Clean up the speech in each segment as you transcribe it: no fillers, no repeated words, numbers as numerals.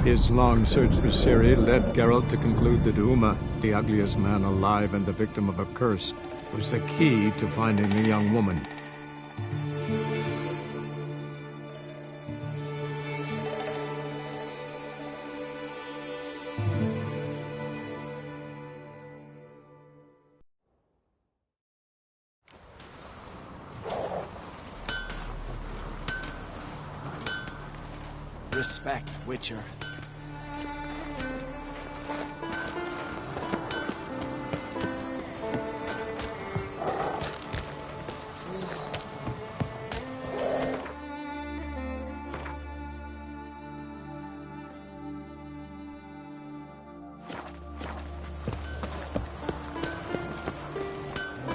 His long search for Ciri led Geralt to conclude that Uma, the ugliest man alive and the victim of a curse, was the key to finding the young woman. Respect, Witcher.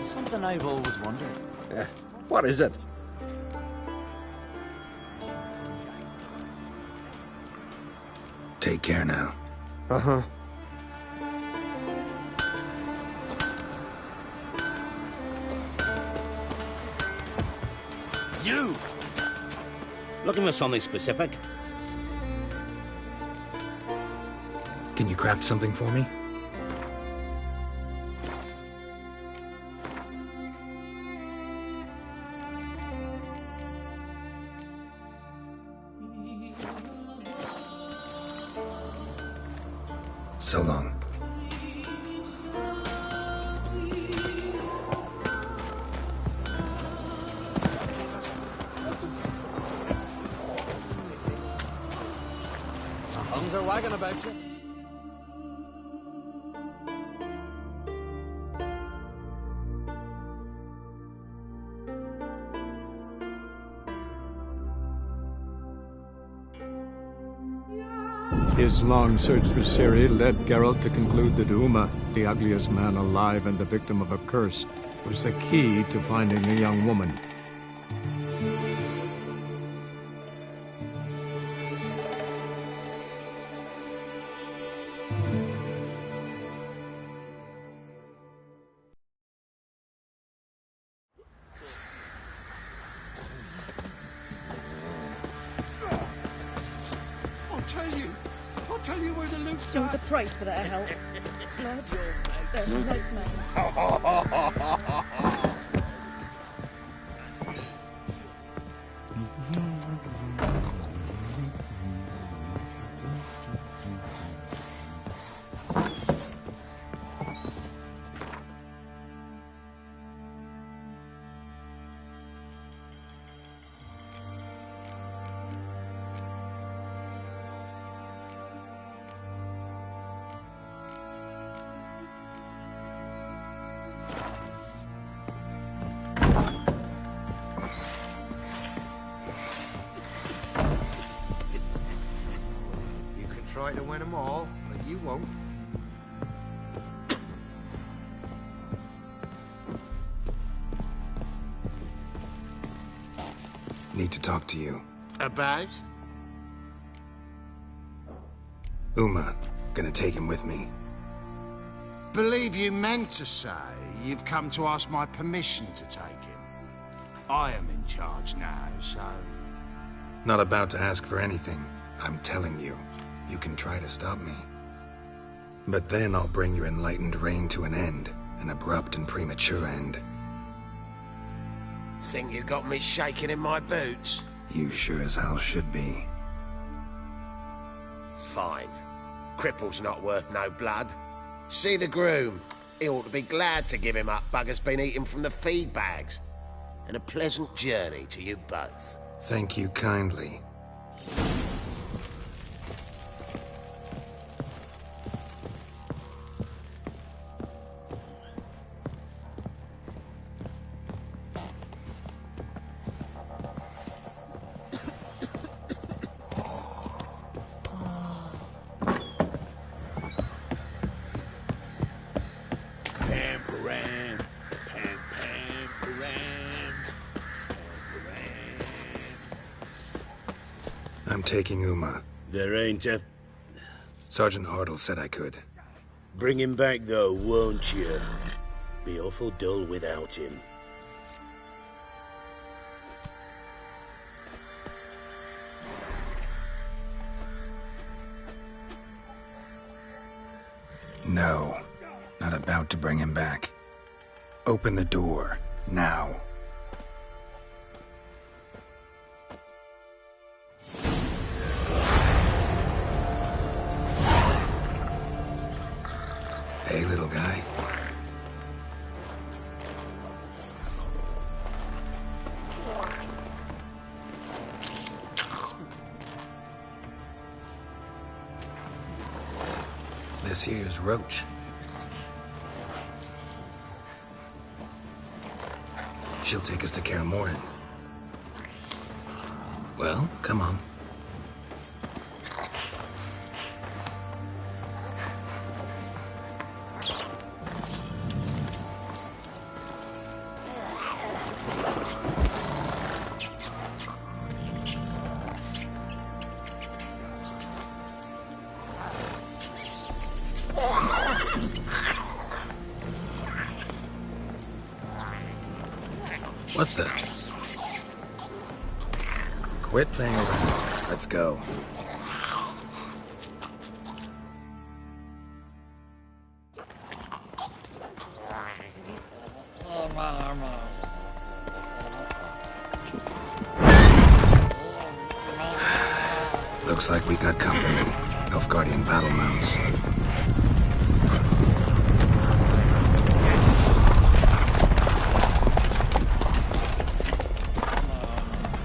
Something I've always wondered. What is it? Take care now. Uh-huh. You! Looking for something specific? Can you craft something for me? So long. Tongues are wagging about you. His long search for Ciri led Geralt to conclude that Uma, the ugliest man alive and the victim of a curse, was the key to finding the young woman. I'll tell you where the loot's So at. the price for that help. Blood, there's nightmares. Try to win them all, but you won't. Need to talk to you. About? Uma. Gonna take him with me. Believe you meant to say you've come to ask my permission to take him. I am in charge now, so... Not about to ask for anything. I'm telling you. You can try to stop me. But then I'll bring your enlightened reign to an end. An abrupt and premature end. Think you got me shaking in my boots? You sure as hell should be. Fine. Cripple's not worth no blood. See the groom. He ought to be glad to give him up. Bugger's been eating from the feed bags. And a pleasant journey to you both. Thank you kindly. I'm taking Uma. There ain't a... Sergeant Hartle said I could. Bring him back, though, won't you? Be awful dull without him. No, not about to bring him back. Open the door, now. Hey, little guy. This here's Roach. She'll take us to Kaer Morhen. Well, come on. What the? Quit playing around. Let's go. Looks like we got company. Nilfgaardian battle mounts.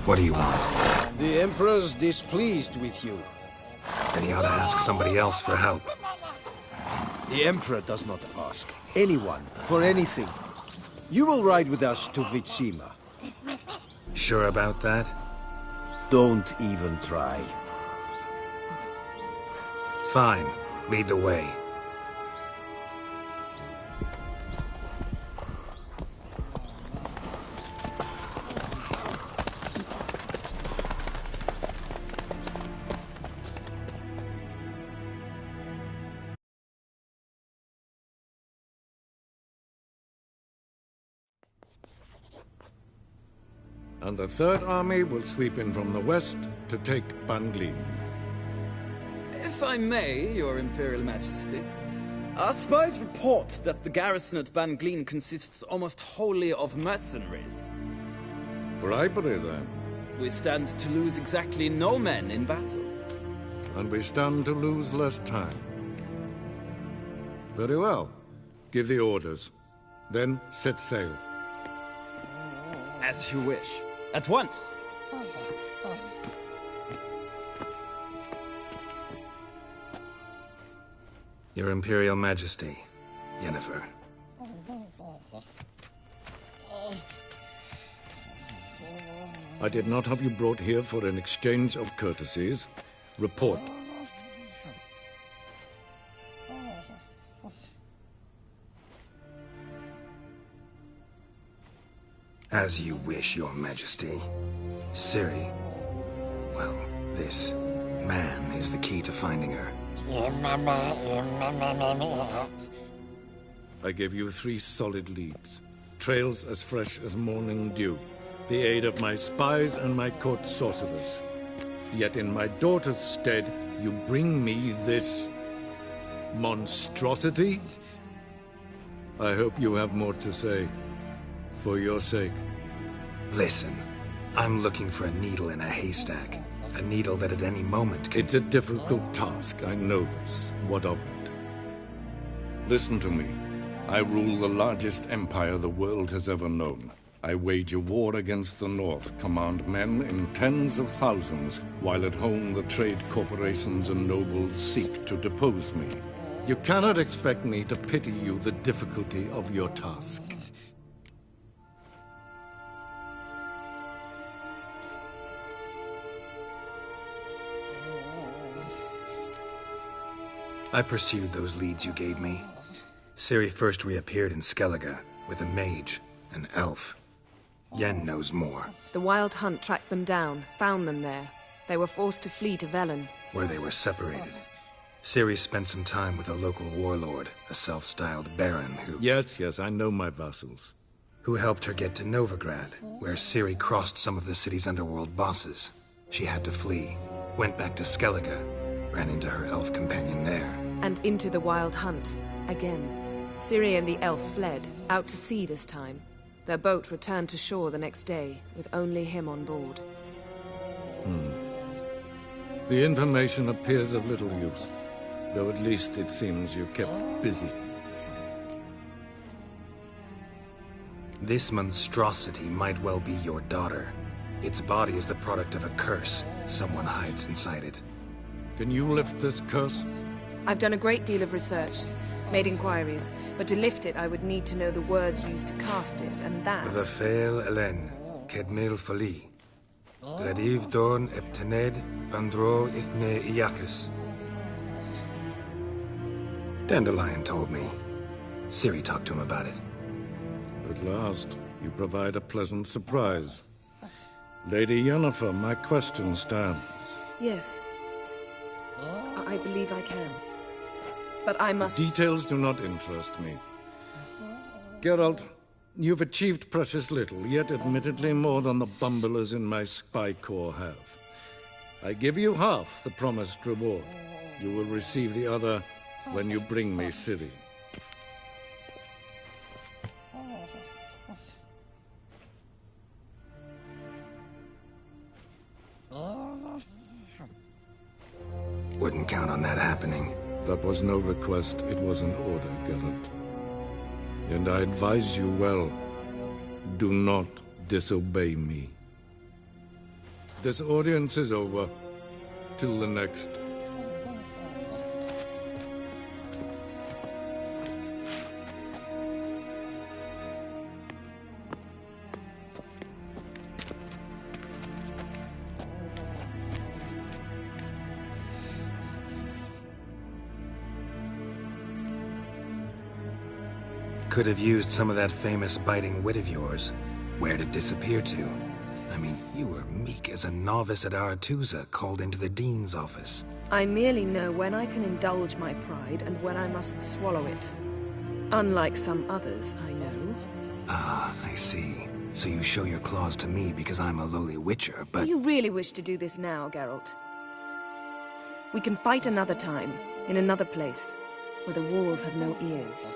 What do you want? The Emperor's displeased with you. Then he ought to ask somebody else for help. The Emperor does not ask anyone for anything. You will ride with us to Vitsima. Sure about that? Don't even try. Fine. Lead the way. And the Third Army will sweep in from the west to take Ban Glin. If I may, Your Imperial Majesty, our spies report that the garrison at Ban Glin consists almost wholly of mercenaries. Bribery, then. We stand to lose exactly no men in battle. And we stand to lose less time. Very well. Give the orders. Then set sail. As you wish. At once! Your Imperial Majesty, Yennefer. I did not have you brought here for an exchange of courtesies. Report. As you wish, Your Majesty. Ciri, well, this man is the key to finding her. I gave you 3 solid leads. Trails as fresh as morning dew. The aid of my spies and my court sorcerers. Yet in my daughter's stead, you bring me this monstrosity? I hope you have more to say. For your sake. Listen, I'm looking for a needle in a haystack. A needle that at any moment can... It's a difficult task, I know this. What of it? Listen to me. I rule the largest empire the world has ever known. I wage a war against the North, command men in tens of thousands, while at home the trade corporations and nobles seek to depose me. You cannot expect me to pity you the difficulty of your task. I pursued those leads you gave me. Ciri first reappeared in Skellige with a mage, an elf. Yen knows more. The Wild Hunt tracked them down, found them there. They were forced to flee to Velen. Where they were separated. Ciri spent some time with a local warlord, a self-styled baron who... Yes, I know my vassals. Who helped her get to Novigrad, where Ciri crossed some of the city's underworld bosses. She had to flee, went back to Skellige, ran into her elf companion there. And into the Wild Hunt. Again. Ciri and the elf fled, out to sea this time. Their boat returned to shore the next day, with only him on board. The information appears of little use, though at least it seems you kept busy. This monstrosity might well be your daughter. Its body is the product of a curse. Someone hides inside it. Can you lift this curse? I've done a great deal of research, made inquiries, but to lift it I would need to know the words used to cast it, and that... Vafel Elen, Kedmil Fali. Gladiv Dorn Eptened, Bandro Ithne Iacus. Dandelion told me. Ciri talked to him about it. At last, you provide a pleasant surprise. Lady Yennefer, my question stands. Yes. I believe I can. But I must... Details do not interest me. Geralt, you've achieved precious little, yet admittedly more than the bumblers in my spy corps have. I give you half the promised reward. You will receive the other when you bring me Ciri. Wouldn't count on that happening. That was no request, it was an order, Geralt. And I advise you well, do not disobey me. This audience is over. Till the next. Could have used some of that famous biting wit of yours. Where'd it disappear to? I mean, you were meek as a novice at Aretuza, called into the Dean's office. I merely know when I can indulge my pride and when I must swallow it. Unlike some others, I know. Ah, I see. So you show your claws to me because I'm a lowly witcher, but... Do you really wish to do this now, Geralt? We can fight another time, in another place, where the walls have no ears.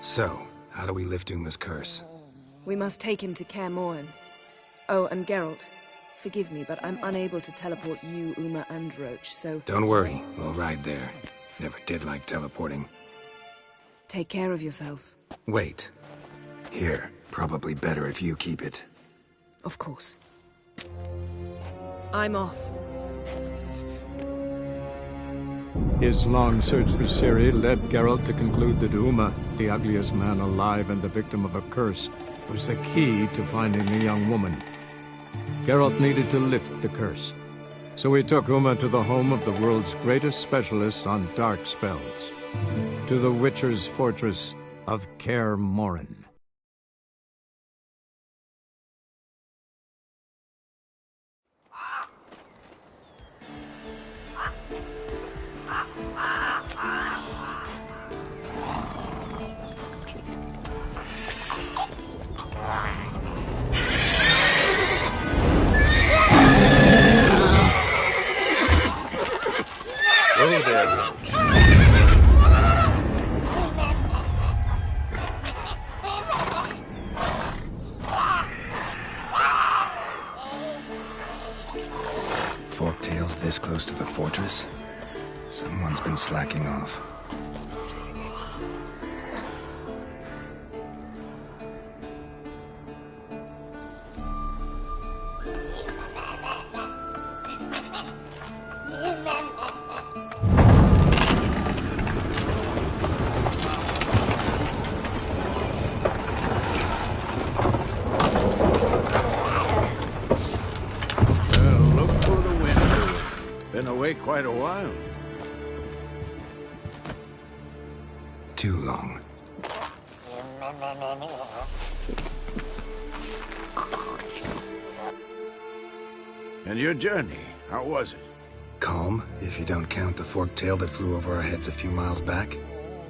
So, how do we lift Uma's curse? We must take him to Kaer Morhen. Oh, and Geralt, forgive me, but I'm unable to teleport you, Uma, and Roach, so... Don't worry, we'll ride there. Never did like teleporting. Take care of yourself. Wait. Here, probably better if you keep it. Of course. I'm off. His long search for Ciri led Geralt to conclude that Uma, the ugliest man alive and the victim of a curse, was the key to finding the young woman. Geralt needed to lift the curse, so he took Uma to the home of the world's greatest specialist on dark spells, to the Witcher's fortress of Kaer Morhen. Go there, Roach. Forktails this close to the fortress? Someone's been slacking off. Quite a while. Too long. And your journey, how was it? Calm, if you don't count the forked tail that flew over our heads a few miles back.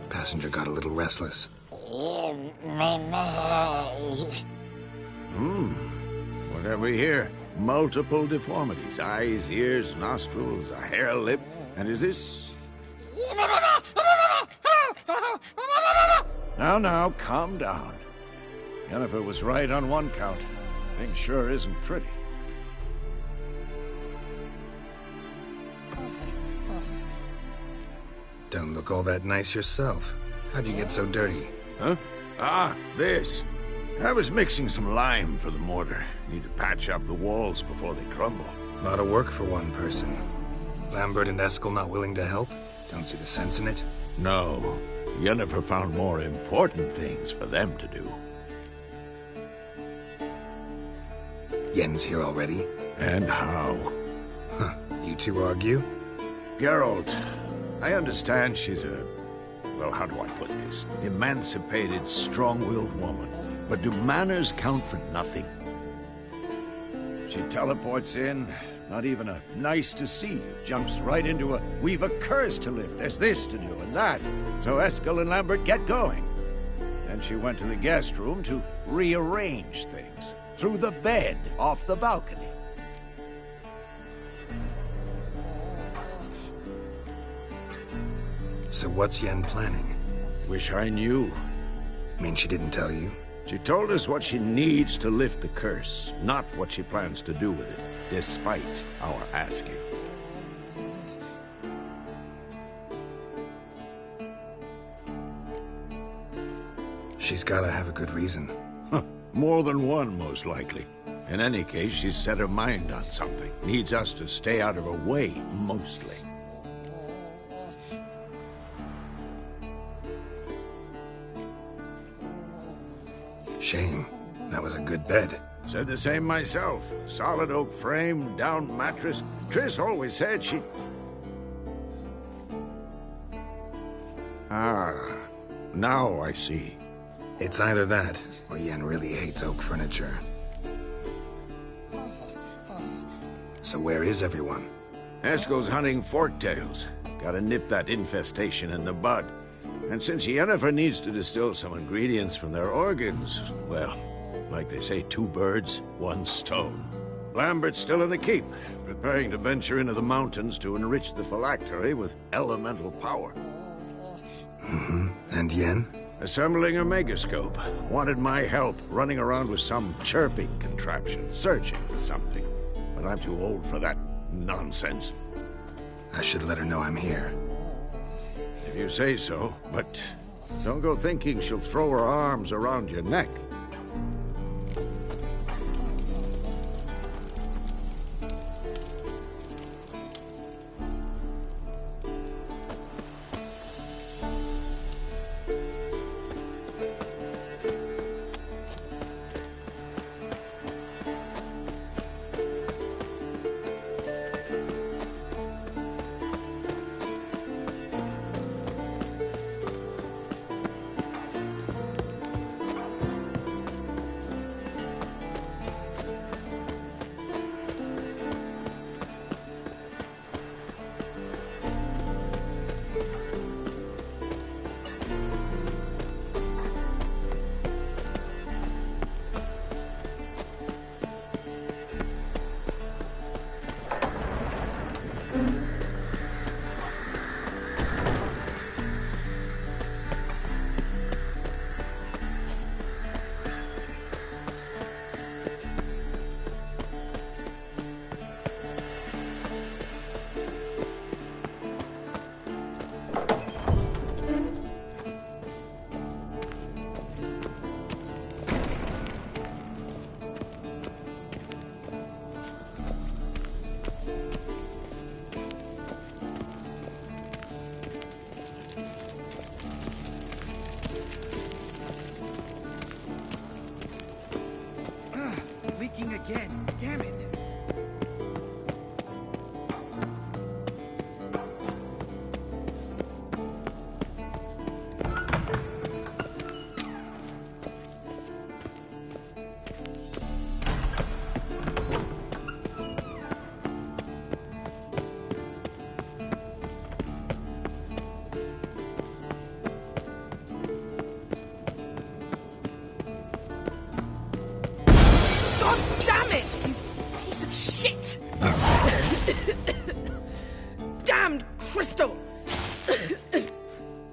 Passenger got a little restless. What have we here? multiple deformities. Eyes, ears, nostrils, a hair lip. And is this... Now, calm down. Yennefer was right on one count. Thing sure isn't pretty. Don't look all that nice yourself. How'd you get so dirty? Huh? Ah, this. I was mixing some lime for the mortar. Need to patch up the walls before they crumble. A lot of work for one person. Lambert and Eskel not willing to help? Don't see the sense in it? No. Yennefer found more important things for them to do. Yen's here already? And how? Huh. You two argue? Geralt, I understand she's a... well, how do I put this? Emancipated, strong-willed woman. But do manners count for nothing? She teleports in, not even a nice to see you. Jumps right into a, we've a curse to lift, there's this to do and that. So Eskel and Lambert get going. And she went to the guest room to rearrange things. Through the bed, off the balcony. So what's Yen planning? Wish I knew. Mean she didn't tell you? She told us what she needs to lift the curse, not what she plans to do with it, despite our asking. She's gotta have a good reason. Huh. More than one, most likely. In any case, she's set her mind on something. Needs us to stay out of her way, mostly. Shame. That was a good bed. Said the same myself. Solid oak frame, down mattress. Triss always said she... Ah, now I see. It's either that, or Yen really hates oak furniture. So where is everyone? Eskel's hunting forktails. Gotta nip that infestation in the bud. And since Yennefer needs to distill some ingredients from their organs, well, like they say, 2 birds, 1 stone. Lambert's still in the keep, preparing to venture into the mountains to enrich the phylactery with elemental power. Mm-hmm. And Yen? Assembling a megascope. Wanted my help running around with some chirping contraption, searching for something. But I'm too old for that nonsense. I should let her know I'm here. If you say so, but don't go thinking she'll throw her arms around your neck. Again, damn it! Shit! Damned crystal!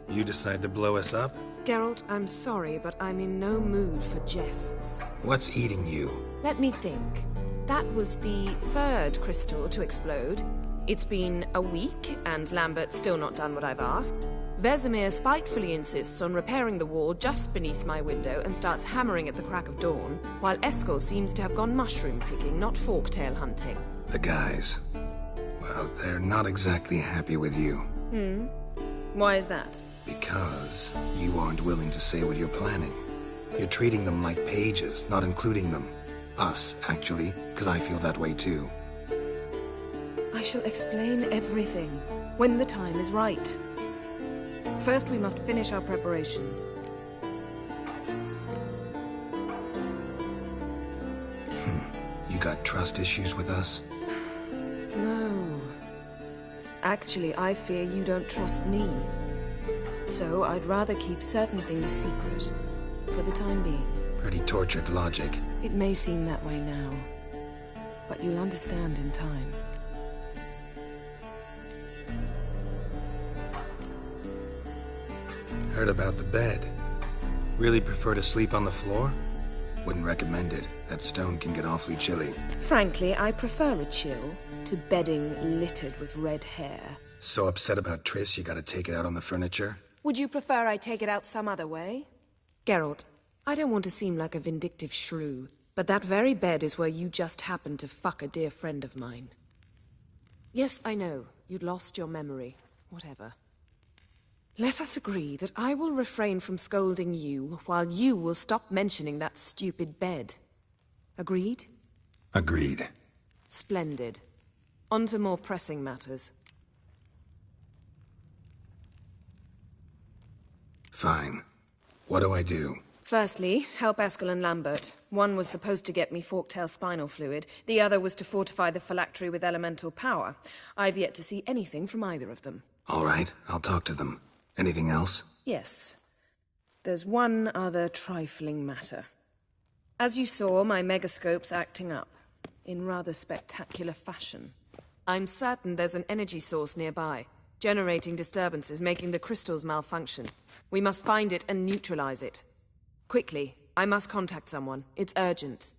You decide to blow us up? Geralt, I'm sorry, but I'm in no mood for jests. What's eating you? Let me think. That was the third crystal to explode. It's been a week, and Lambert's still not done what I've asked. Vesemir spitefully insists on repairing the wall just beneath my window and starts hammering at the crack of dawn, while Eskel seems to have gone mushroom picking, not forktail hunting. The guys. Well, they're not exactly happy with you. Why is that? Because you aren't willing to say what you're planning. You're treating them like pages, not including them. Us, actually, because I feel that way too. I shall explain everything, when the time is right. First, we must finish our preparations. You got trust issues with us? No. Actually, I fear you don't trust me. So, I'd rather keep certain things secret, for the time being. Pretty tortured logic. It may seem that way now, but you'll understand in time. Heard about the bed. Really prefer to sleep on the floor? Wouldn't recommend it. That stone can get awfully chilly. Frankly, I prefer a chill to bedding littered with red hair. So upset about Triss you gotta take it out on the furniture? Would you prefer I take it out some other way? Geralt, I don't want to seem like a vindictive shrew, but that very bed is where you just happened to fuck a dear friend of mine. Yes, I know. You'd lost your memory. Whatever. Let us agree that I will refrain from scolding you, while you will stop mentioning that stupid bed. Agreed? Agreed. Splendid. On to more pressing matters. Fine. What do I do? Firstly, help Eskel and Lambert. One was supposed to get me forktail spinal fluid, the other was to fortify the phylactery with elemental power. I've yet to see anything from either of them. All right, I'll talk to them. Anything else? Yes. There's one other trifling matter. As you saw, my megascope's acting up, in rather spectacular fashion. I'm certain there's an energy source nearby, generating disturbances, making the crystals malfunction. We must find it and neutralize it. Quickly, I must contact someone. It's urgent.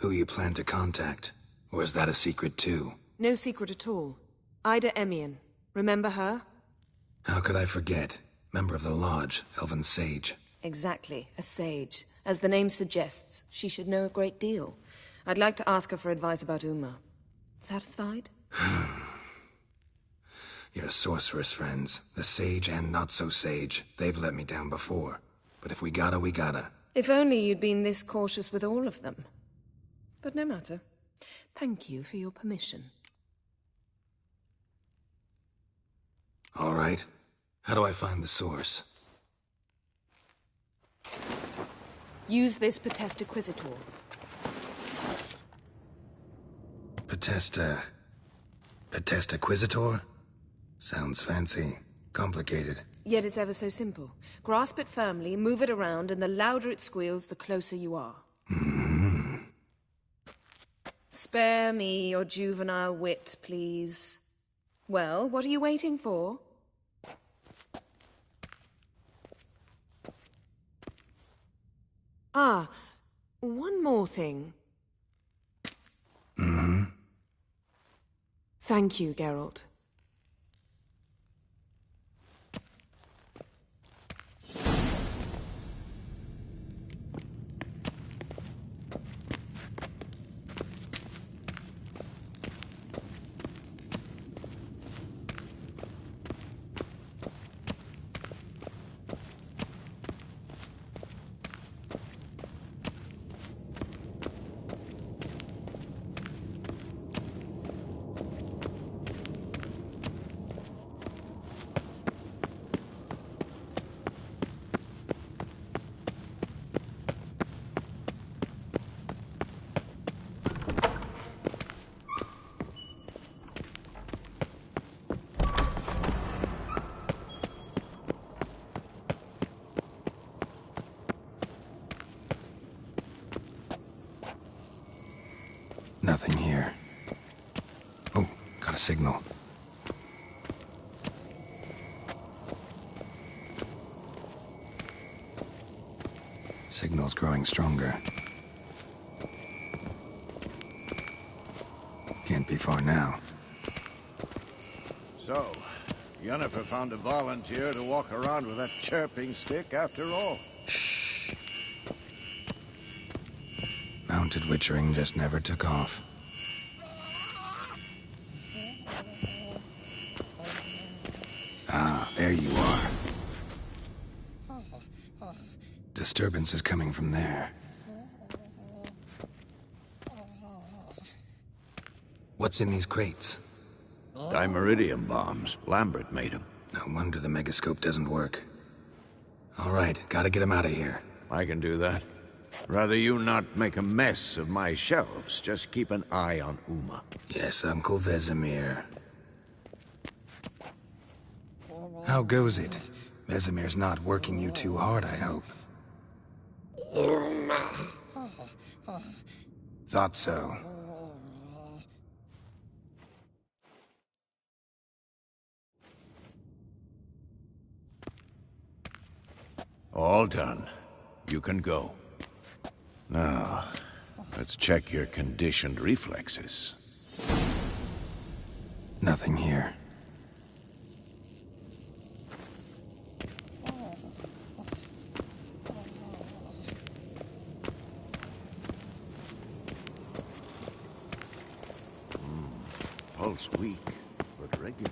Who you plan to contact? Or is that a secret too? No secret at all. Ida Emian. Remember her? How could I forget? Member of the Lodge, Elven Sage. Exactly, a sage. As the name suggests, she should know a great deal. I'd like to ask her for advice about Uma. Satisfied? Your sorceress friends, the sage and not-so-sage, they've let me down before. But if we gotta, we gotta. If only you'd been this cautious with all of them. But no matter. Thank you for your permission. All right. How do I find the source? Use this Potestaquisitor. Potestaquisitor? Sounds fancy. Complicated. Yet it's ever so simple. Grasp it firmly, move it around, and the louder it squeals, the closer you are. Spare me your juvenile wit, please. Well, what are you waiting for? Ah, one more thing. Thank you, Geralt. Nothing here. Oh, got a signal. Signal's growing stronger. Can't be far now. So, Yennefer found a volunteer to walk around with that chirping stick after all. Shh. Mounted witchering just never took off. Ah, there you are. Disturbance is coming from there. What's in these crates? Dimeridium bombs. Lambert made them. No wonder the megascope doesn't work. All right, gotta get him out of here. I can do that. Rather you not make a mess of my shelves. Just keep an eye on Uma. Yes, Uncle Vesemir. How goes it? Vesemir's not working you too hard, I hope. Thought so. All done. You can go. Now, let's check your conditioned reflexes. Nothing here. Pulse weak, but regular.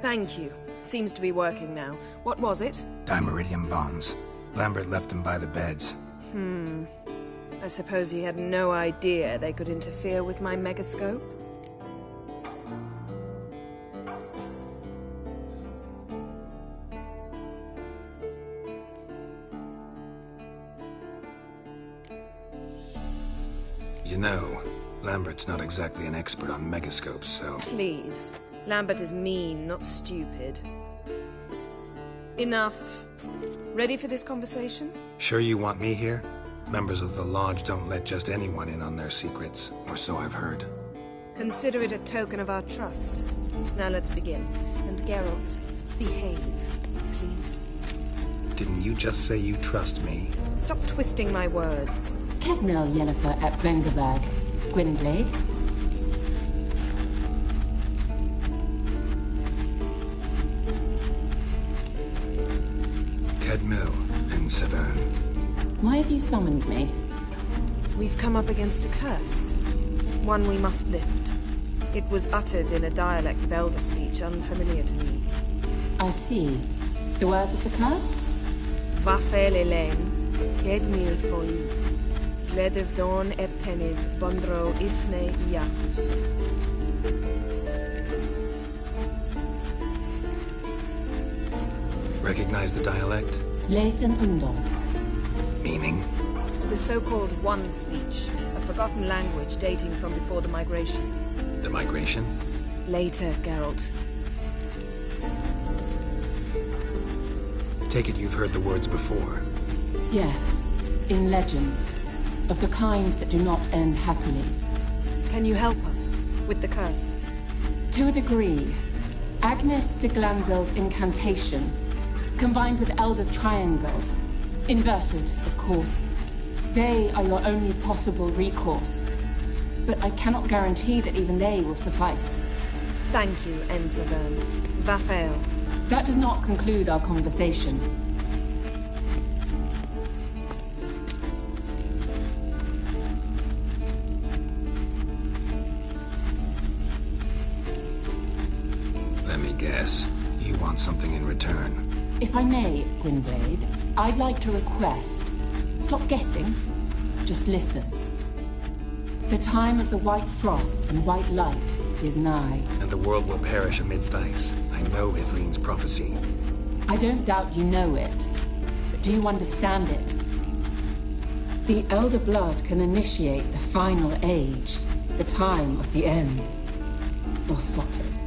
Thank you. Seems to be working now. What was it? Dimeridium bombs. Lambert left them by the beds. I suppose he had no idea they could interfere with my megascope? You know, Lambert's not exactly an expert on megascopes, so... Please. Lambert is mean, not stupid. Enough. Ready for this conversation? Sure you want me here? Members of the Lodge don't let just anyone in on their secrets, or so I've heard. Consider it a token of our trust. Now let's begin. And Geralt, behave, please. Didn't you just say you trust me? Stop twisting my words. Kednel Yennefer at Vengerberg. Gwynblade. Kedmil and Severn. Why have you summoned me? We've come up against a curse. One we must lift. It was uttered in a dialect of Elder speech unfamiliar to me. I see. The words of the curse? Vafel Elaine, Kedmil Foli, Gledev Dawn Eptenid, Bondro Isne Iacus. Recognize the dialect? Lathan Undod. Meaning? The so-called One speech, a forgotten language dating from before the migration. The migration? Later, Geralt. Take it you've heard the words before. Yes, in legends. Of the kind that do not end happily. Can you help us with the curse? To a degree. Agnes de Glanville's incantation, combined with Elder's triangle. Inverted, of course. They are your only possible recourse. But I cannot guarantee that even they will suffice. Thank you, Ensevern. Vafael. That does not conclude our conversation. Let me guess. You want something in return. If I may, Gwynblade, I'd like to request. Stop guessing. Just listen. The time of the white frost and white light is nigh. And the world will perish amidst ice. I know Ithlin's prophecy. I don't doubt you know it, but do you understand it? The Elder Blood can initiate the final age, the time of the end, or stop it.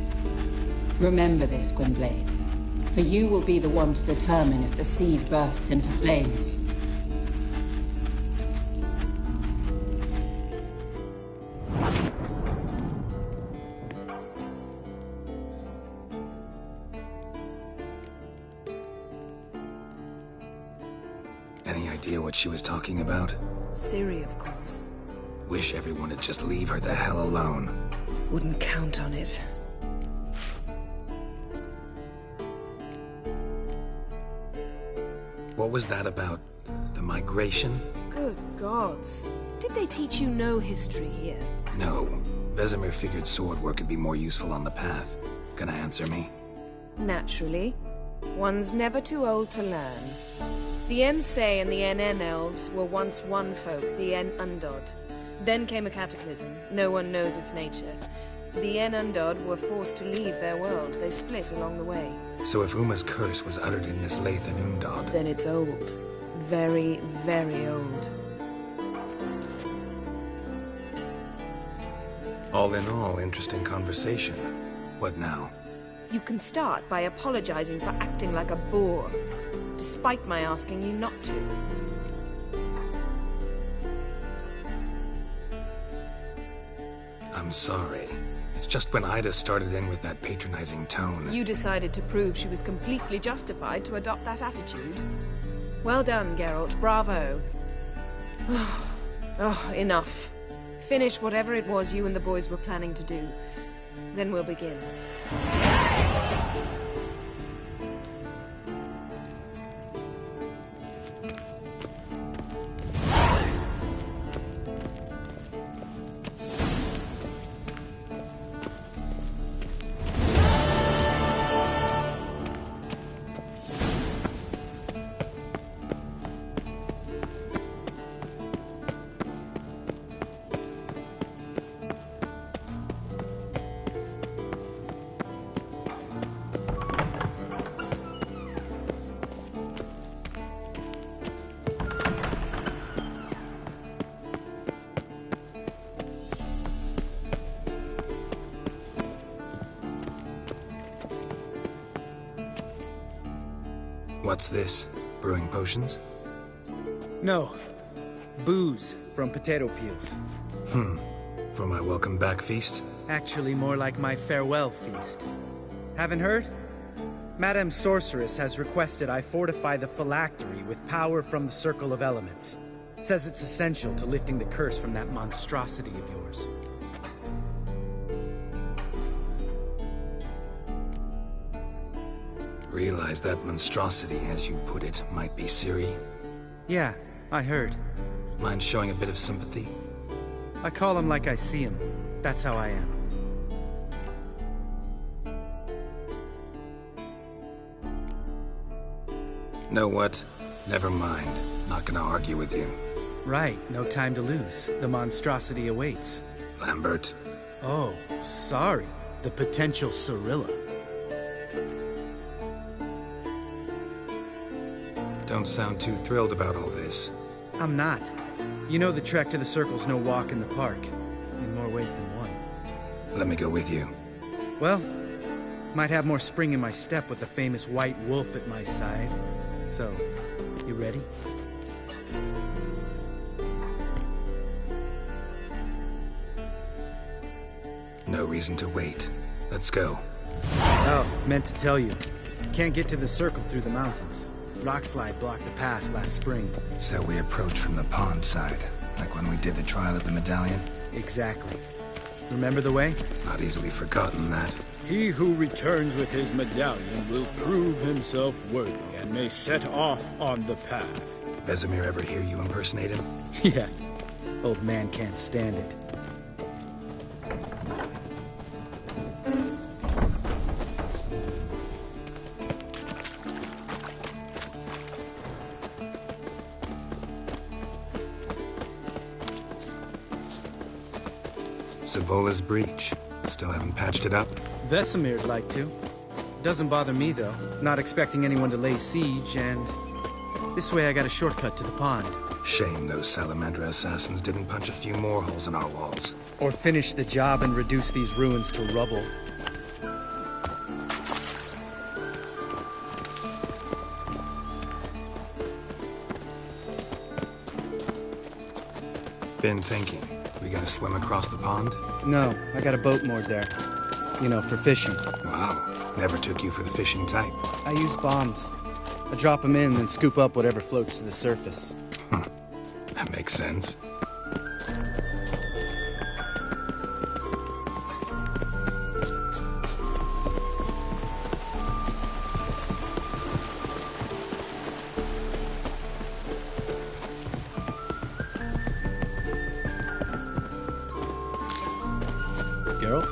Remember this, Gwynblade, for you will be the one to determine if the seed bursts into flames. Any idea what she was talking about? Ciri, of course. Wish everyone would just leave her the hell alone. Wouldn't count on it. What was that about? The migration? Good gods. Did they teach you no history here? No. Vesemir figured sword work would be more useful on the path. Gonna answer me? Naturally. One's never too old to learn. The Ensei and the NN elves were once one folk, the En Undod. Then came a cataclysm. No one knows its nature. The En Undod were forced to leave their world. They split along the way. So if Uma's curse was uttered in this Lathan Undod... Then it's old. Very, very old. All in all, interesting conversation. What now? You can start by apologizing for acting like a boor, despite my asking you not to. I'm sorry. It's just when Ida started in with that patronizing tone. You decided to prove she was completely justified to adopt that attitude. Well done, Geralt. Bravo. Oh, enough. Finish whatever it was you and the boys were planning to do. Then we'll begin. What's this? Brewing potions? No. Booze from potato peels. For my welcome back feast? Actually, more like my farewell feast. Haven't heard? Madame Sorceress has requested I fortify the phylactery with power from the Circle of Elements. Says it's essential to lifting the curse from that monstrosity of yours. Realize that monstrosity, as you put it, might be Ciri? Yeah, I heard. Mind showing a bit of sympathy? I call him like I see him. That's how I am. Know what? Never mind. Not gonna argue with you. Right, no time to lose. The monstrosity awaits. Lambert. Oh, sorry. The potential Cirilla. Don't sound too thrilled about all this. I'm not. You know the trek to the Circle's no walk in the park. In more ways than one. Let me go with you. Well, might have more spring in my step with the famous White Wolf at my side. So, you ready? No reason to wait. Let's go. Oh, meant to tell you. Can't get to the Circle through the mountains. Rockslide blocked the pass last spring. So we approach from the pond side, like when we did the trial of the medallion? Exactly. Remember the way? Not easily forgotten that. He who returns with his medallion will prove himself worthy and may set off on the path. Vesemir ever hear you impersonate him? Yeah. Old man can't stand it. Zavola's breach. Still haven't patched it up? Vesemir'd like to. Doesn't bother me, though. Not expecting anyone to lay siege, and this way I got a shortcut to the pond. Shame those Salamandra assassins didn't punch a few more holes in our walls. Or finish the job and reduce these ruins to rubble. Been thinking. We gonna swim across the pond? No, I got a boat moored there. You know, for fishing. Wow. Never took you for the fishing type. I use bombs. I drop them in, then scoop up whatever floats to the surface. That makes sense. Geralt?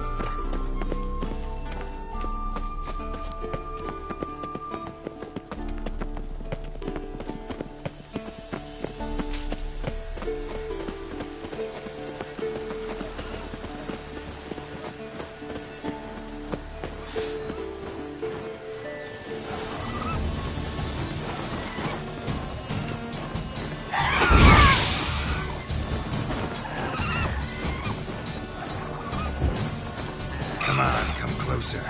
Come on, come closer.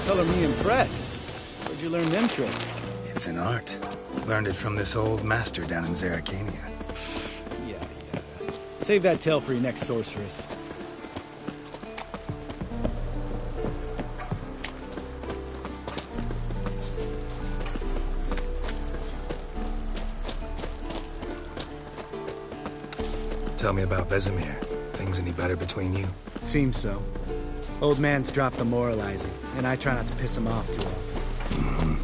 Color me impressed. Where'd you learn them tricks? It's an art. Learned it from this old master down in Zerrikania. Yeah. Save that tale for your next sorceress. Tell me about Vesemir. Things any better between you? Seems so. Old man's dropped the moralizing, and I try not to piss him off too often.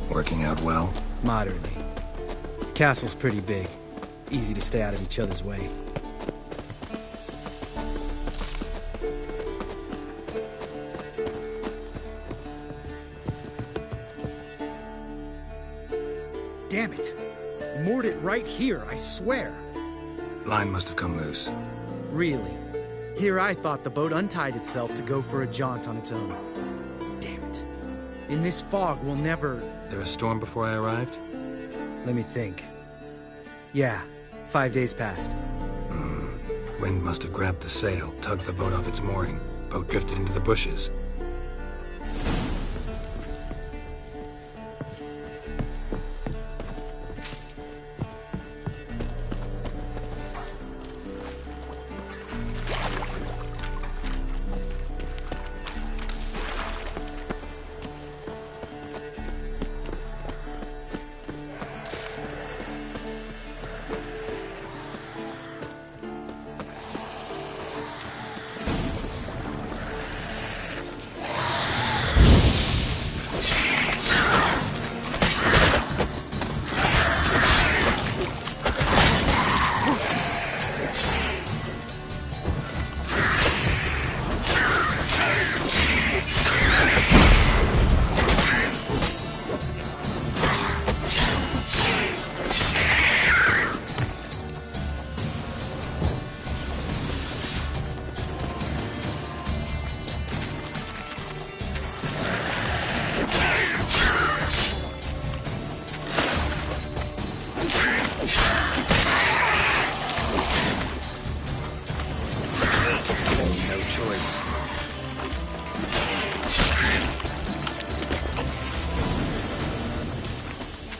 Working out well? Moderately. Castle's pretty big. Easy to stay out of each other's way. Damn it! Moored it right here, I swear! Line must have come loose. Really? Here I thought the boat untied itself to go for a jaunt on its own. Damn it. In this fog, we'll never... There a storm before I arrived? Let me think. Yeah, 5 days passed. Wind must have grabbed the sail, tugged the boat off its mooring. Boat drifted into the bushes.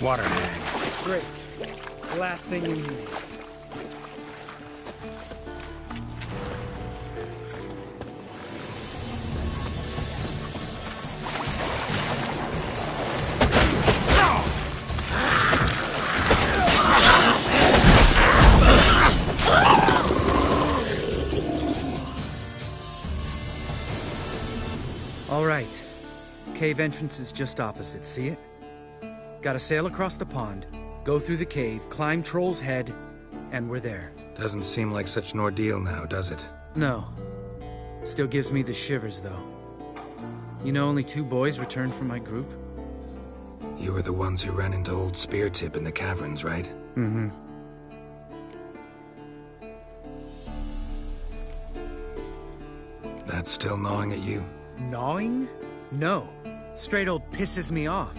Water hag. Great. The last thing we need. All right. Cave entrance is just opposite, see it? Gotta sail across the pond, go through the cave, climb Troll's Head, and we're there. Doesn't seem like such an ordeal now, does it? No. Still gives me the shivers, though. You know only 2 boys returned from my group? You were the ones who ran into old Speartip in the caverns, right? Mm-hmm. That's still gnawing at you? Gnawing? No. Straight old pisses me off.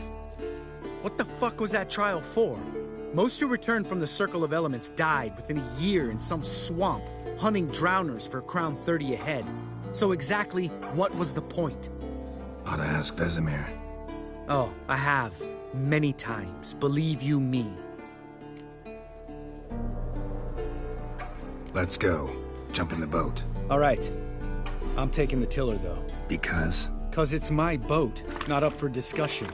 What the fuck was that trial for? Most who returned from the Circle of Elements died within a year in some swamp, hunting drowners for a crown 30 a head. So exactly what was the point? Ought to ask Vesemir. Oh, I have. Many times. Believe you me. Let's go. Jump in the boat. All right. I'm taking the tiller, though. Because? 'Cause it's my boat, not up for discussion.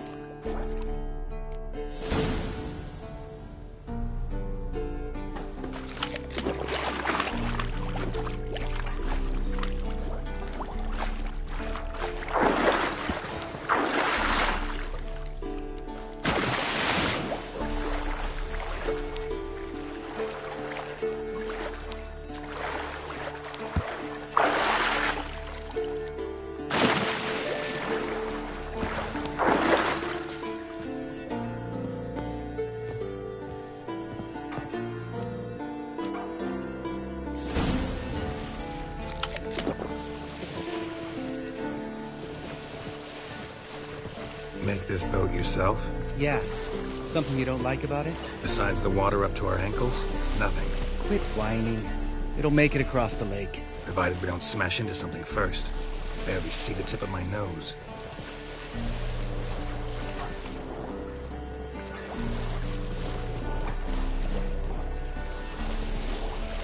Make this boat yourself? Yeah. Something you don't like about it? Besides the water up to our ankles? Nothing. Quit whining. It'll make it across the lake. Provided we don't smash into something first. Barely see the tip of my nose.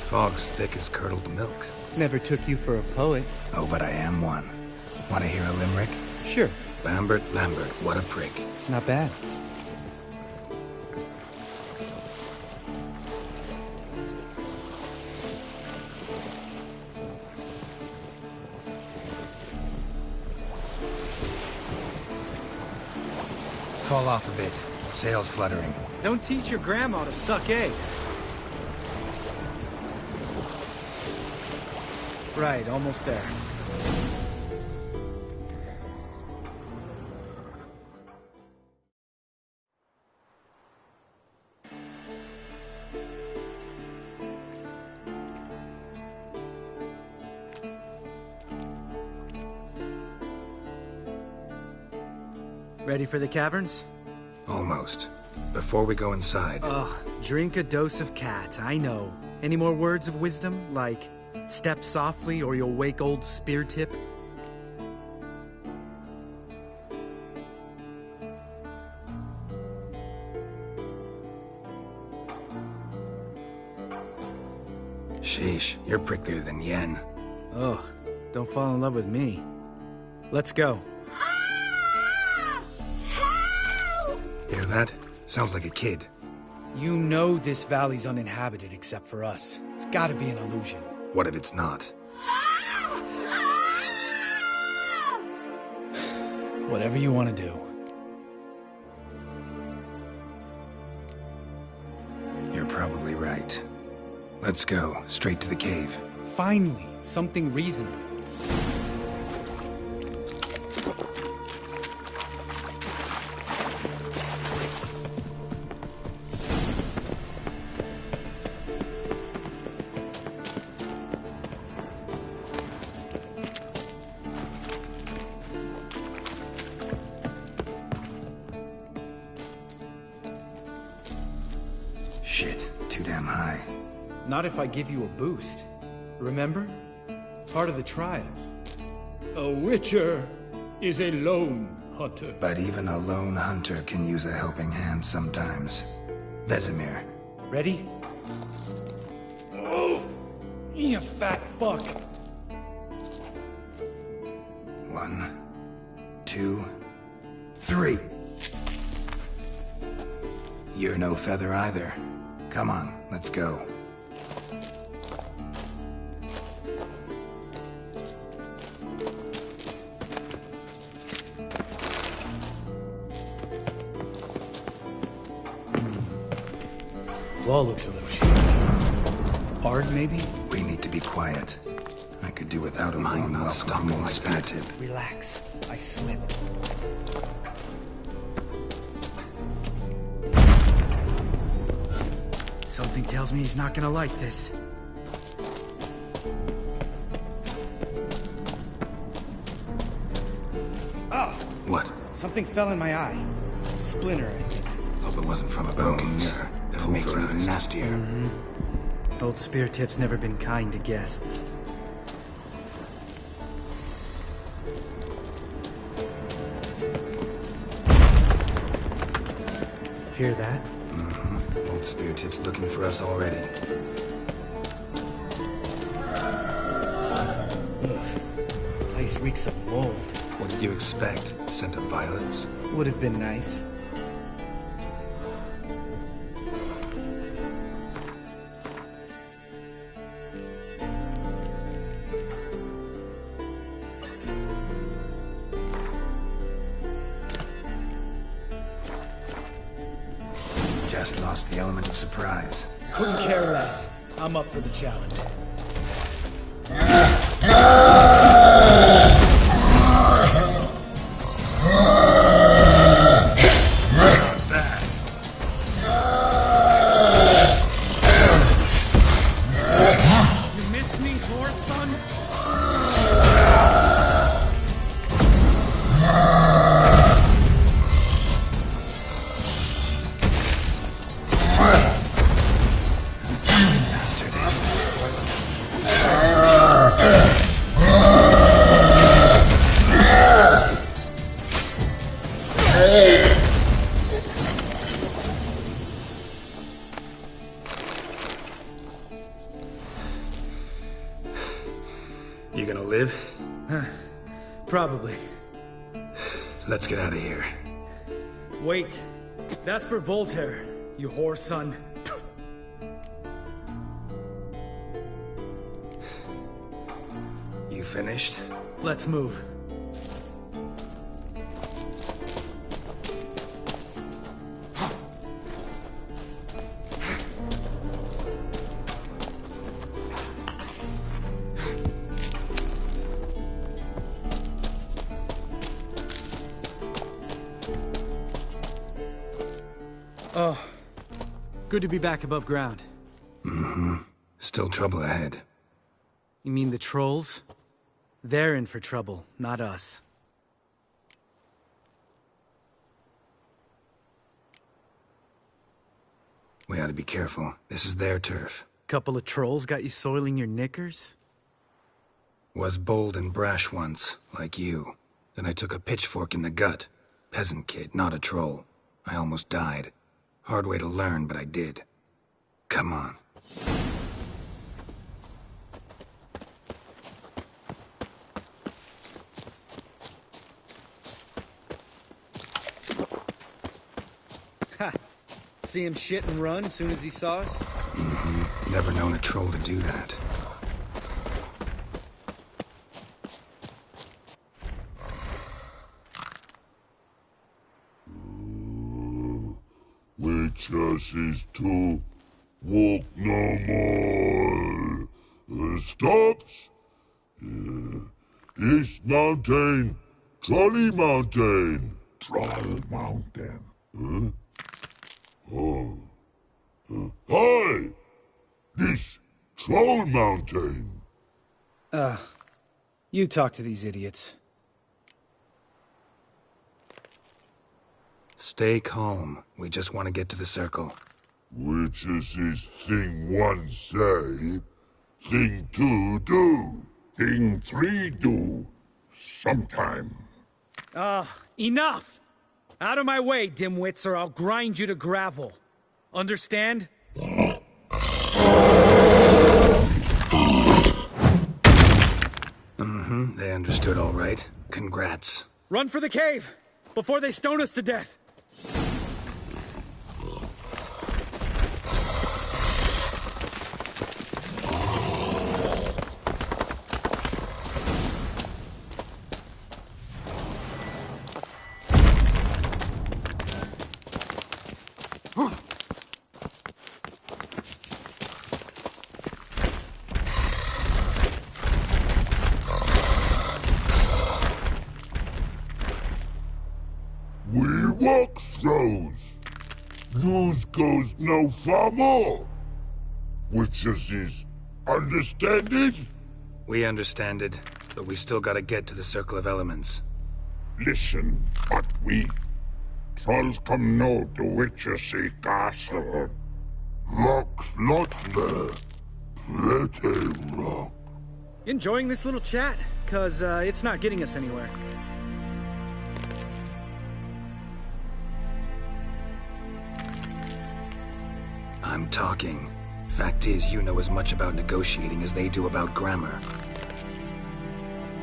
Fog's thick as curdled milk. Never took you for a poet. Oh, but I am one. Want to hear a limerick? Sure. Lambert, what a prig. Not bad. Fall off a bit. Sails fluttering. Don't teach your grandma to suck eggs. Right, almost there. Ready for the caverns? Almost. Before we go inside... Ugh, drink a dose of cat, I know. Any more words of wisdom, like, step softly or you'll wake old Speartip? Sheesh, you're pricklier than Yen. Ugh, don't fall in love with me. Let's go. Hear that? Sounds like a kid. You know this valley's uninhabited except for us. It's gotta be an illusion. What if it's not? Whatever you want to do. You're probably right. Let's go, straight to the cave. Finally, something reasonable. Shit, too damn high. Not if I give you a boost. Remember? Part of the trials. A witcher is a lone hunter. But even a lone hunter can use a helping hand sometimes. Vesemir. Ready? Oh! You fat fuck! 1, 2, 3. You're no feather either. Come on, let's go. Wall looks a little shaky. Hard, maybe? We need to be quiet. I could do without a mind not stopping the spirit tip. Relax. I slip. Something tells me he's not gonna like this. Oh! What? Something fell in my eye. Splinter, I think. Hope it wasn't from a broken mirror. It'll make you even nastier. Old Spear Tip's never been kind to guests. Hear that? Old Spear Tip's looking for us already. Ugh. Place reeks of mold. What did you expect? Scent of violets? Would have been nice. Just lost the element of surprise. Couldn't care less. I'm up for the challenge. You miss me, horse son? You gonna live? Probably. Let's get out of here. Wait. That's for Voltaire, you whore son. You finished? Let's move. Oh, good to be back above ground. Still trouble ahead. You mean the trolls? They're in for trouble, not us. We ought to be careful. This is their turf. Couple of trolls got you soiling your knickers? Was bold and brash once, like you. Then I took a pitchfork in the gut. Peasant kid, not a troll. I almost died. Hard way to learn, but I did. Come on. Ha! See him shit and run soon as he saw us? Never known a troll to do that. Witches is to walk no more. Stops. East Mountain, Trolley Mountain. Troll Mountain. Huh? Oh. Hi! This Troll Mountain. You talk to these idiots. Stay calm. We just want to get to the circle. Witches is thing one say, thing two do, thing three do, sometime. Enough! Out of my way, dimwits, or I'll grind you to gravel. Understand? They understood all right. Congrats. Run for the cave! Before they stone us to death! rock throws. Yous goes no far more. Witches is understanded? We understand it, but we still gotta get to the Circle of Elements. Listen, but we trolls come no to Witchersea Castle. Rocks lots there. Pretty rock. Enjoying this little chat? Cause it's not getting us anywhere. I'm talking. Fact is, you know as much about negotiating as they do about grammar.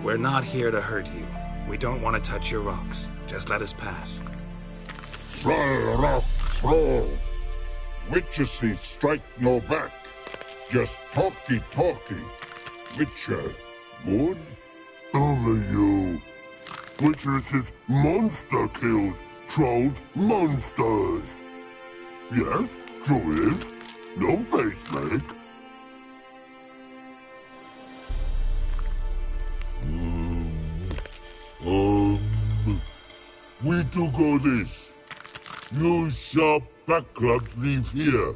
We're not here to hurt you. We don't want to touch your rocks. Just let us pass. Troll rock troll. Witchersea strike no back. Just talky. Witcher, good? Only you. Witchersea monster kills. Trolls monsters. Yes, true is. No face make. We do go this. Use sharp backlubs leave here.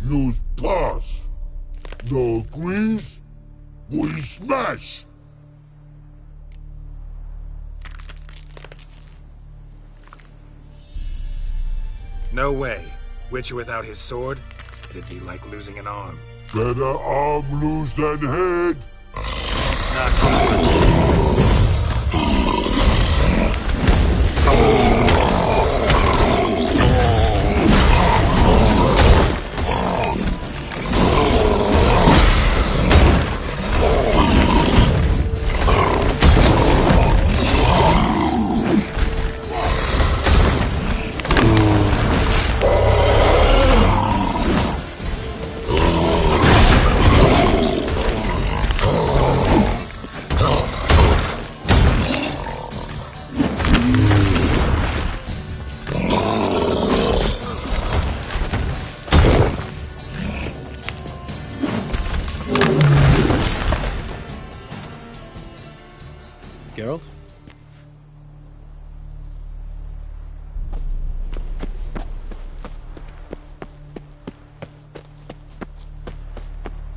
Use pass. No agrees? We smash. No way. Witcher without his sword? It'd be like losing an arm. Better arm lose than head. Geralt?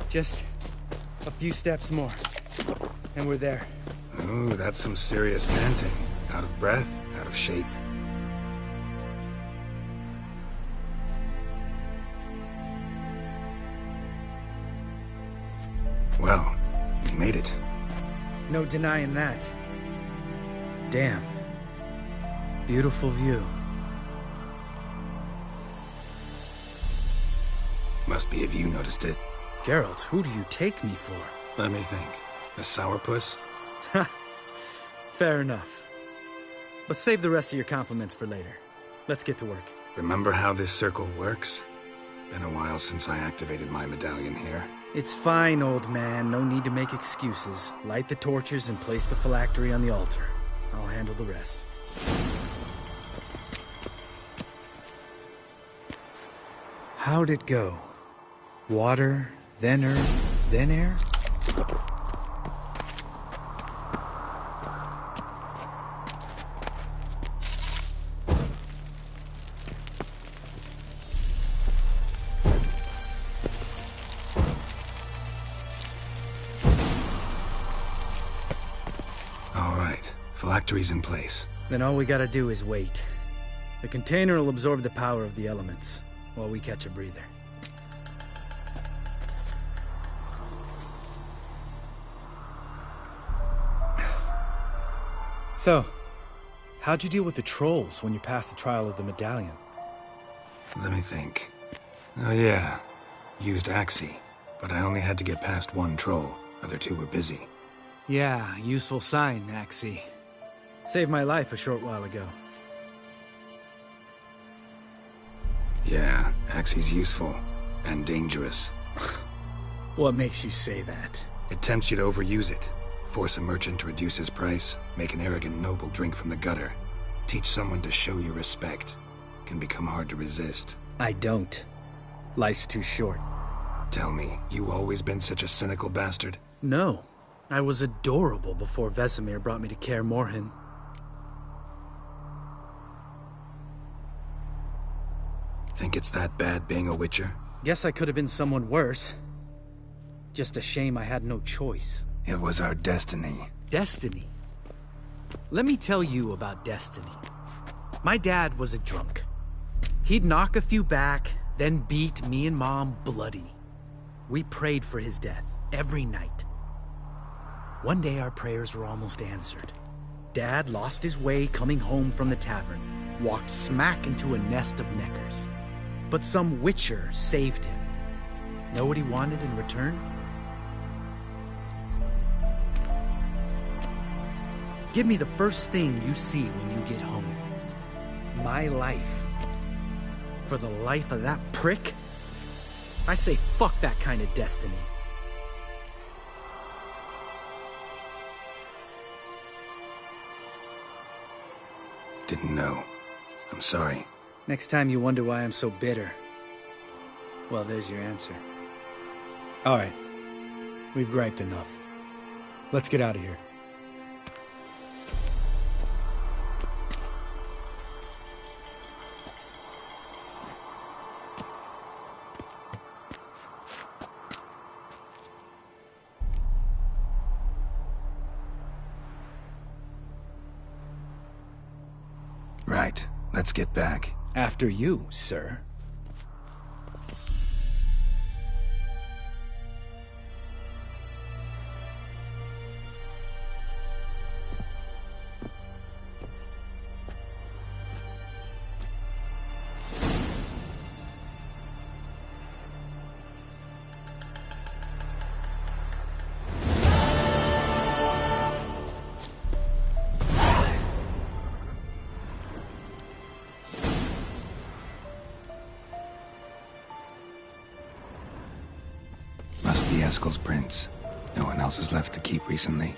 Just a few steps more, and we're there. Ooh, that's some serious panting. Out of breath, out of shape. Well, we made it. No denying that. Damn. Beautiful view. Must be if you noticed it. Geralt, who do you take me for? Let me think. A sourpuss? Fair enough. But save the rest of your compliments for later. Let's get to work. Remember how this circle works? Been a while since I activated my medallion here. It's fine, old man. No need to make excuses. Light the torches and place the phylactery on the altar. I'll handle the rest. How'd it go? Water, then earth, then air? Phylactery's in place. Then all we gotta do is wait. The container will absorb the power of the elements, while we catch a breather. So, how'd you deal with the trolls when you passed the trial of the medallion? Let me think. Oh yeah, used Axii, but I only had to get past one troll. Other two were busy. Yeah, useful sign, Axii. Saved my life a short while ago. Yeah, Axii's useful. And dangerous. What makes you say that? It tempts you to overuse it. Force a merchant to reduce his price. Make an arrogant noble drink from the gutter. Teach someone to show you respect. Can become hard to resist. I don't. Life's too short. Tell me, you always been such a cynical bastard? No. I was adorable before Vesemir brought me to Kaer Morhen. Think it's that bad being a Witcher? Guess I could have been someone worse. Just a shame I had no choice. It was our destiny. Destiny? Let me tell you about destiny. My dad was a drunk. He'd knock a few back, then beat me and Mom bloody. We prayed for his death every night. One day our prayers were almost answered. Dad lost his way coming home from the tavern, walked smack into a nest of neckers. But some Witcher saved him. Know what he wanted in return? Give me the first thing you see when you get home. My life. For the life of that prick? I say fuck that kind of destiny. Didn't know. I'm sorry. Next time you wonder why I'm so bitter, well, there's your answer. All right. We've griped enough. Let's get out of here. Right. Let's get back. After you, sir. Must be Eskel's prints. No one else has left to keep recently.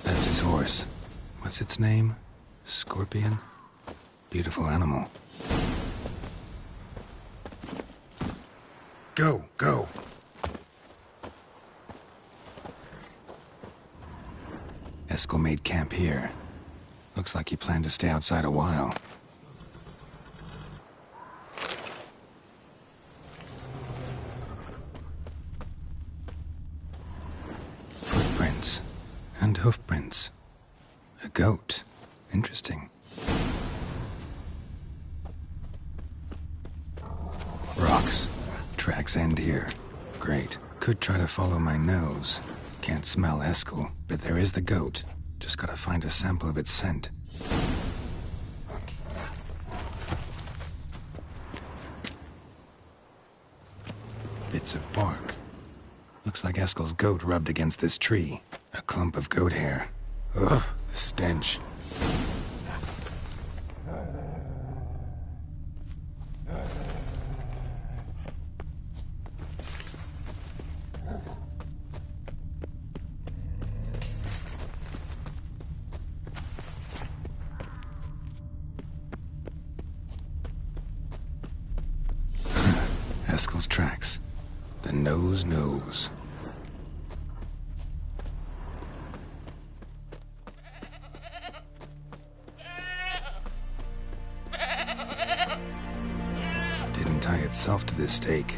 That's his horse. What's its name? Scorpion? Beautiful animal. Go, go! Eskel made camp here. Looks like he planned to stay outside a while. Footprints. And hoofprints. A goat. Interesting. Rocks. Tracks end here. Great. Could try to follow my nose. Can't smell Eskel, but there is the goat. Just gotta find a sample of its scent. Bits of bark. Looks like Eskel's goat rubbed against this tree. A clump of goat hair. Ugh, the stench. tracks. The nose knows. Didn't tie itself to this stake.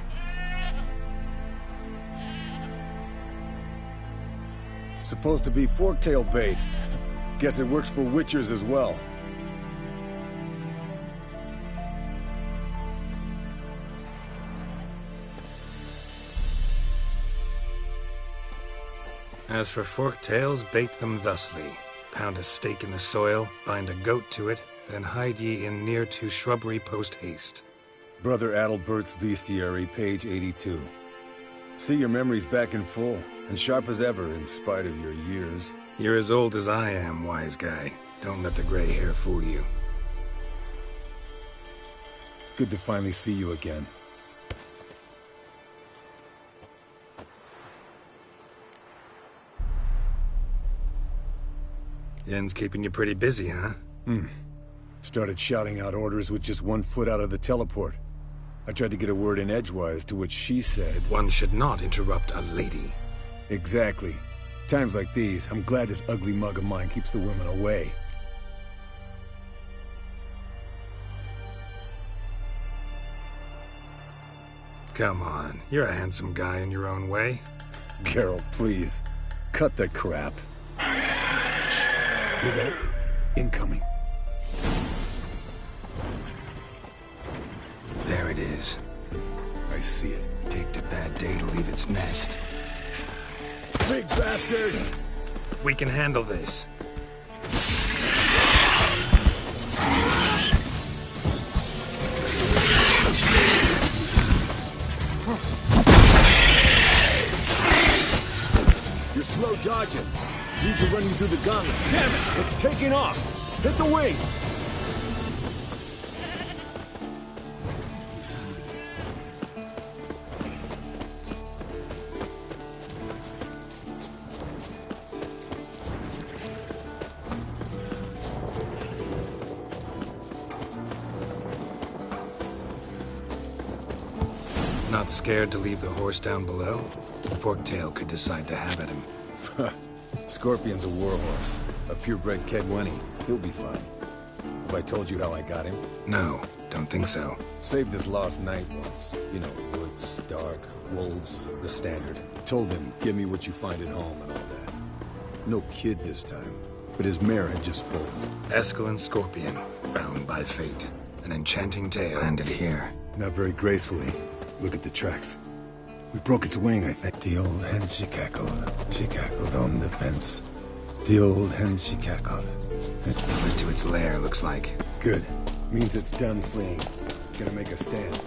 Supposed to be forktail bait. Guess it works for witchers as well. As for forktails, bait them thusly. Pound a stake in the soil, bind a goat to it, then hide ye in near to shrubbery post haste. Brother Adalbert's Bestiary, page 82. See, your memory's back in full, and sharp as ever in spite of your years. You're as old as I am, wise guy. Don't let the gray hair fool you. Good to finally see you again. Yen's keeping you pretty busy, huh? Started shouting out orders with just 1 foot out of the teleport. I tried to get a word in edgewise, to which she said... One should not interrupt a lady. Exactly. Times like these, I'm glad this ugly mug of mine keeps the women away. Come on, you're a handsome guy in your own way. Geralt, please. Cut the crap. Shh. Hear that? Incoming. There it is. I see it. Picked a bad day to leave its nest. Big bastard! We can handle this. You're slow dodging. Need to run you through the gauntlet. Damn it! It's taking off! Hit the wings! Not scared to leave the horse down below? Forktail could decide to have at him. Scorpion's a warhorse. A purebred Kedwenny. He'll be fine. Have I told you how I got him? No, don't think so. Saved this lost knight once. You know, woods, dark, wolves, the standard. Told him, give me what you find at home and all that. No kid this time, but his mare had just foaled. Eskel and Scorpion, bound by fate. An enchanting tale ended here. Not very gracefully. Look at the tracks. We broke its wing, I think. The old hen, she cackled. She cackled on the fence. The old hen, she cackled. Fled to its lair, looks like. Good. Means it's done fleeing. Gonna make a stand.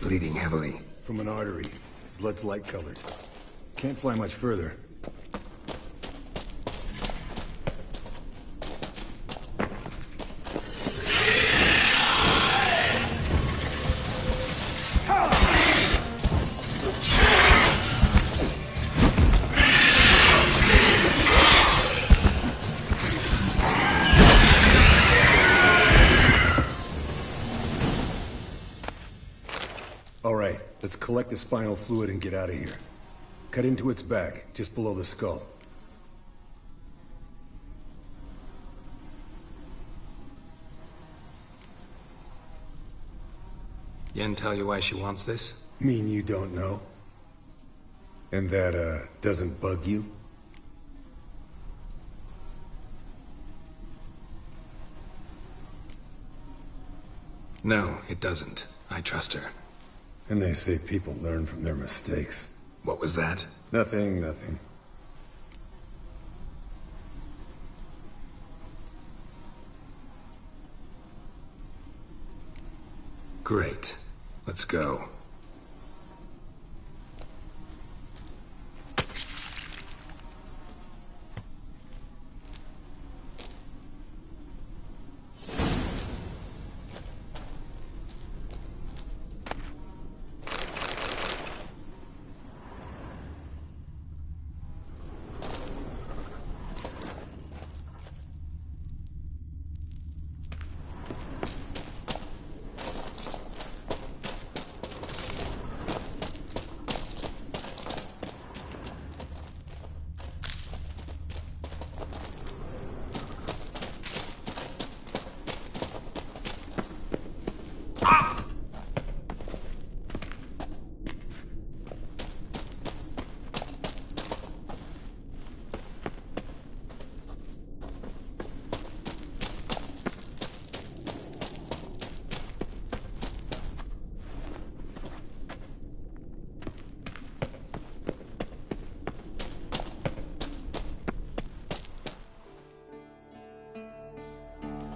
Bleeding heavily. From an artery. Blood's light-colored. Can't fly much further. All right, let's collect the spinal fluid and get out of here. Cut into its back, just below the skull. Yen tell you why she wants this? Mean you don't know? And that, doesn't bug you? No, it doesn't. I trust her. And they say people learn from their mistakes. What was that? Nothing, nothing. Great. Let's go.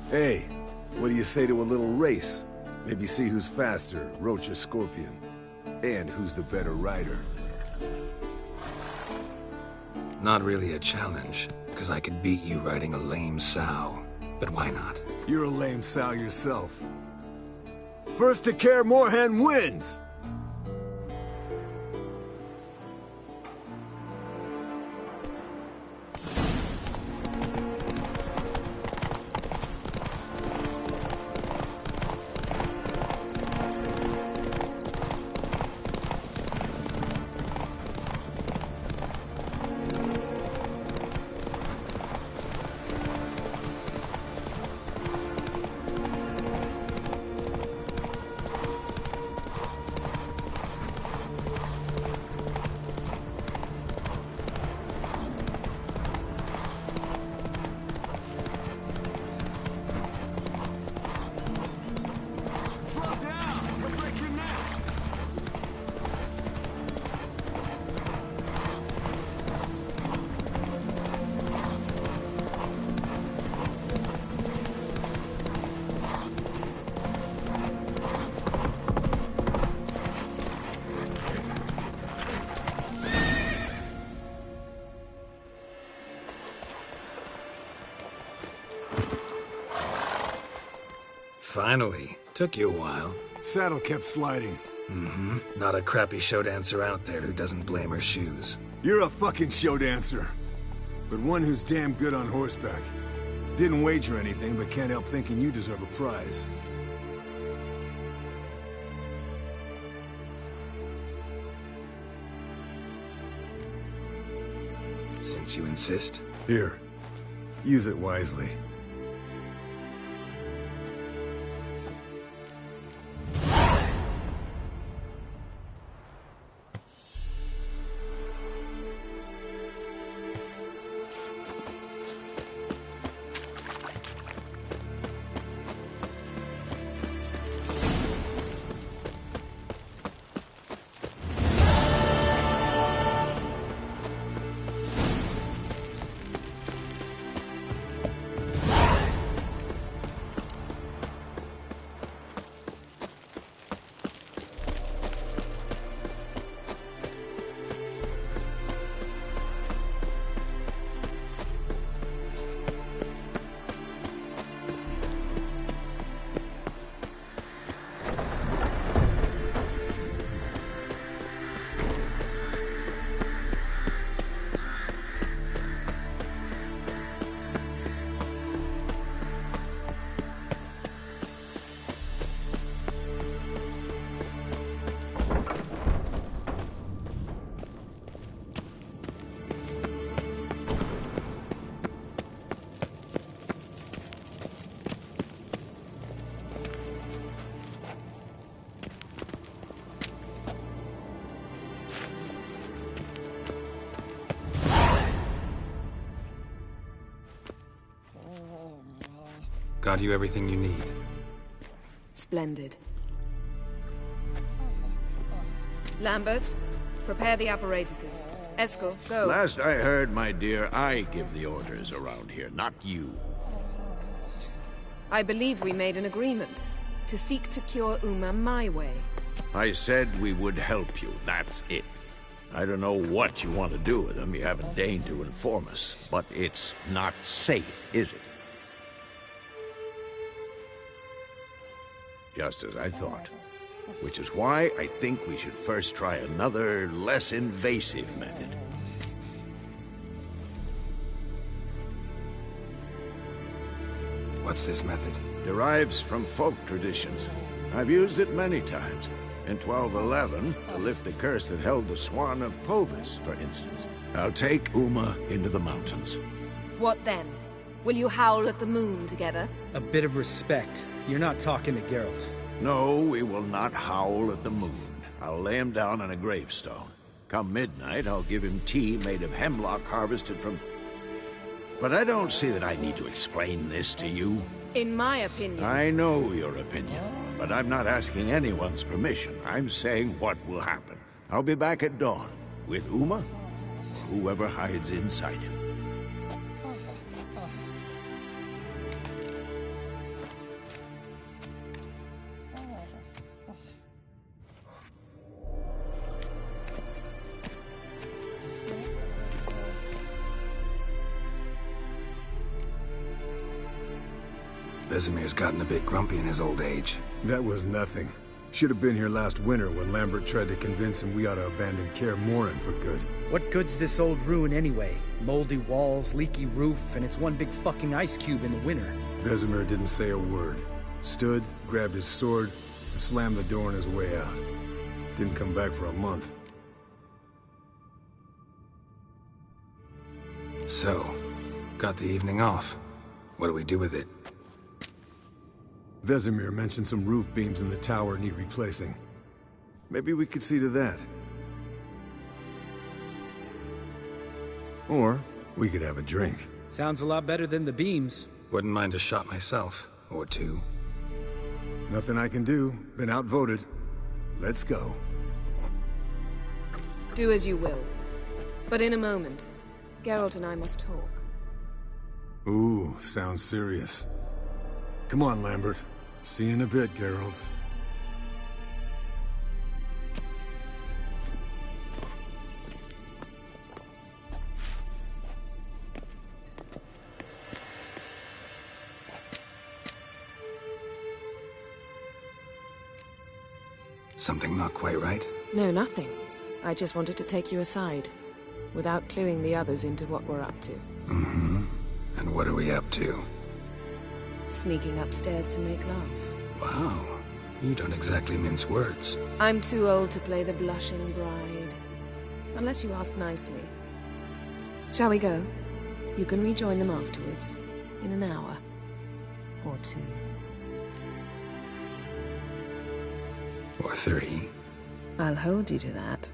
Hey, what do you say to a little race? Maybe see who's faster, Roach or Scorpion. And who's the better rider. Not really a challenge, because I could beat you riding a lame sow. But why not? You're a lame sow yourself. First to Kaer Morhen wins! Finally. Took you a while. Saddle kept sliding. Mm-hmm. Not a crappy show dancer out there who doesn't blame her shoes. You're a fucking show dancer. But one who's damn good on horseback. Didn't wager anything, but can't help thinking you deserve a prize. Since you insist. Here. Use it wisely. Got you everything you need. Splendid. Lambert, prepare the apparatuses. Eskel, go. Last I heard, my dear, I give the orders around here, not you. I believe we made an agreement to seek to cure Uma my way. I said we would help you, that's it. I don't know what you want to do with them, you haven't deigned to inform us. But it's not safe, is it? Just as I thought. Which is why I think we should first try another, less invasive method. What's this method? Derives from folk traditions. I've used it many times. In 1211, to lift the curse that held the Swan of Povis, for instance. I'll take Uma into the mountains. What then? Will you howl at the moon together? A bit of respect. You're not talking to Geralt. No, we will not howl at the moon. I'll lay him down on a gravestone. Come midnight, I'll give him tea made of hemlock harvested from... But I don't see that I need to explain this to you. In my opinion... I know your opinion, but I'm not asking anyone's permission. I'm saying what will happen. I'll be back at dawn, with Uma, or whoever hides inside him. Vesemir's gotten a bit grumpy in his old age. That was nothing. Should have been here last winter when Lambert tried to convince him we ought to abandon Kaer Morhen for good. What good's this old ruin anyway? Moldy walls, leaky roof, and it's one big fucking ice cube in the winter. Vesemir didn't say a word. Stood, grabbed his sword, and slammed the door on his way out. Didn't come back for a month. So, got the evening off. What do we do with it? Vesemir mentioned some roof beams in the tower need replacing. Maybe we could see to that. Or we could have a drink. Sounds a lot better than the beams. Wouldn't mind a shot myself. Or two. Nothing I can do. Been outvoted. Let's go. Do as you will. But in a moment, Geralt and I must talk. Ooh, sounds serious. Come on, Lambert. See you in a bit, Geralt. Something not quite right? No, nothing. I just wanted to take you aside, without cluing the others into what we're up to. Mm-hmm. And what are we up to? Sneaking upstairs to make love. Wow. You don't exactly mince words. I'm too old to play the blushing bride. Unless you ask nicely. Shall we go? You can rejoin them afterwards. In an hour. Or two. Or three. I'll hold you to that.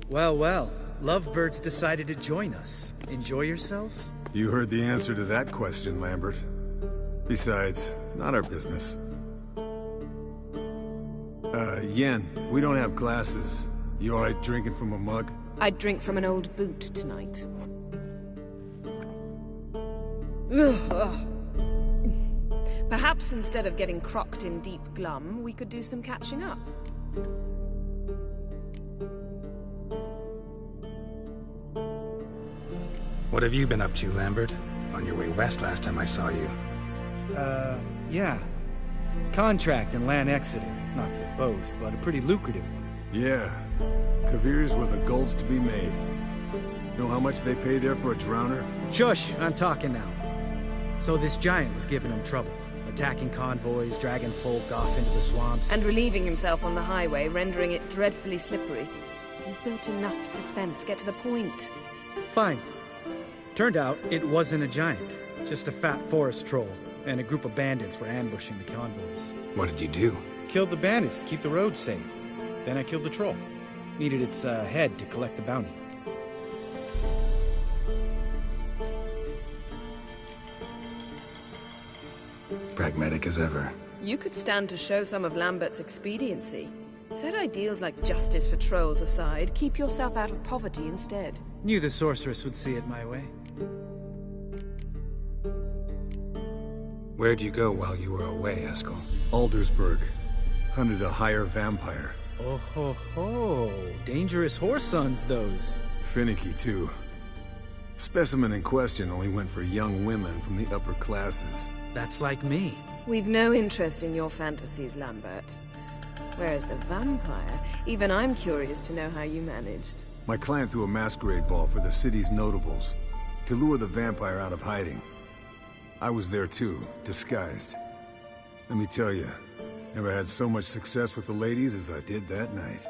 Well, well. Lovebirds decided to join us. Enjoy yourselves? You heard the answer to that question, Lambert. Besides, not our business. Yen, we don't have glasses. You alright drinking from a mug? I'd drink from an old boot tonight. Perhaps instead of getting crocked in deep glum, we could do some catching up. What have you been up to, Lambert? On your way west last time I saw you. Yeah. Contract in Lan Exeter. Not to boast, but a pretty lucrative one. Yeah. Kavir's were the golds to be made. Know how much they pay there for a drowner? Shush! I'm talking now. So this giant was giving him trouble. Attacking convoys, dragging folk off into the swamps. And relieving himself on the highway, rendering it dreadfully slippery. You've built enough suspense. Get to the point. Fine. Turned out, it wasn't a giant. Just a fat forest troll. And a group of bandits were ambushing the convoys. What did you do? Killed the bandits to keep the roads safe. Then I killed the troll. Needed its head to collect the bounty. Pragmatic as ever. You could stand to show some of Lambert's expediency. Set ideals like justice for trolls aside, keep yourself out of poverty instead. Knew the sorceress would see it my way. Where'd you go while you were away, Eskel? Aldersburg. Hunted a higher vampire. Oh ho ho. Dangerous whoresons, those. Finicky, too. Specimen in question only went for young women from the upper classes. That's like me. We've no interest in your fantasies, Lambert. Whereas the vampire, even I'm curious to know how you managed. My client threw a masquerade ball for the city's notables, to lure the vampire out of hiding. I was there too, disguised. Let me tell you, never had so much success with the ladies as I did that night.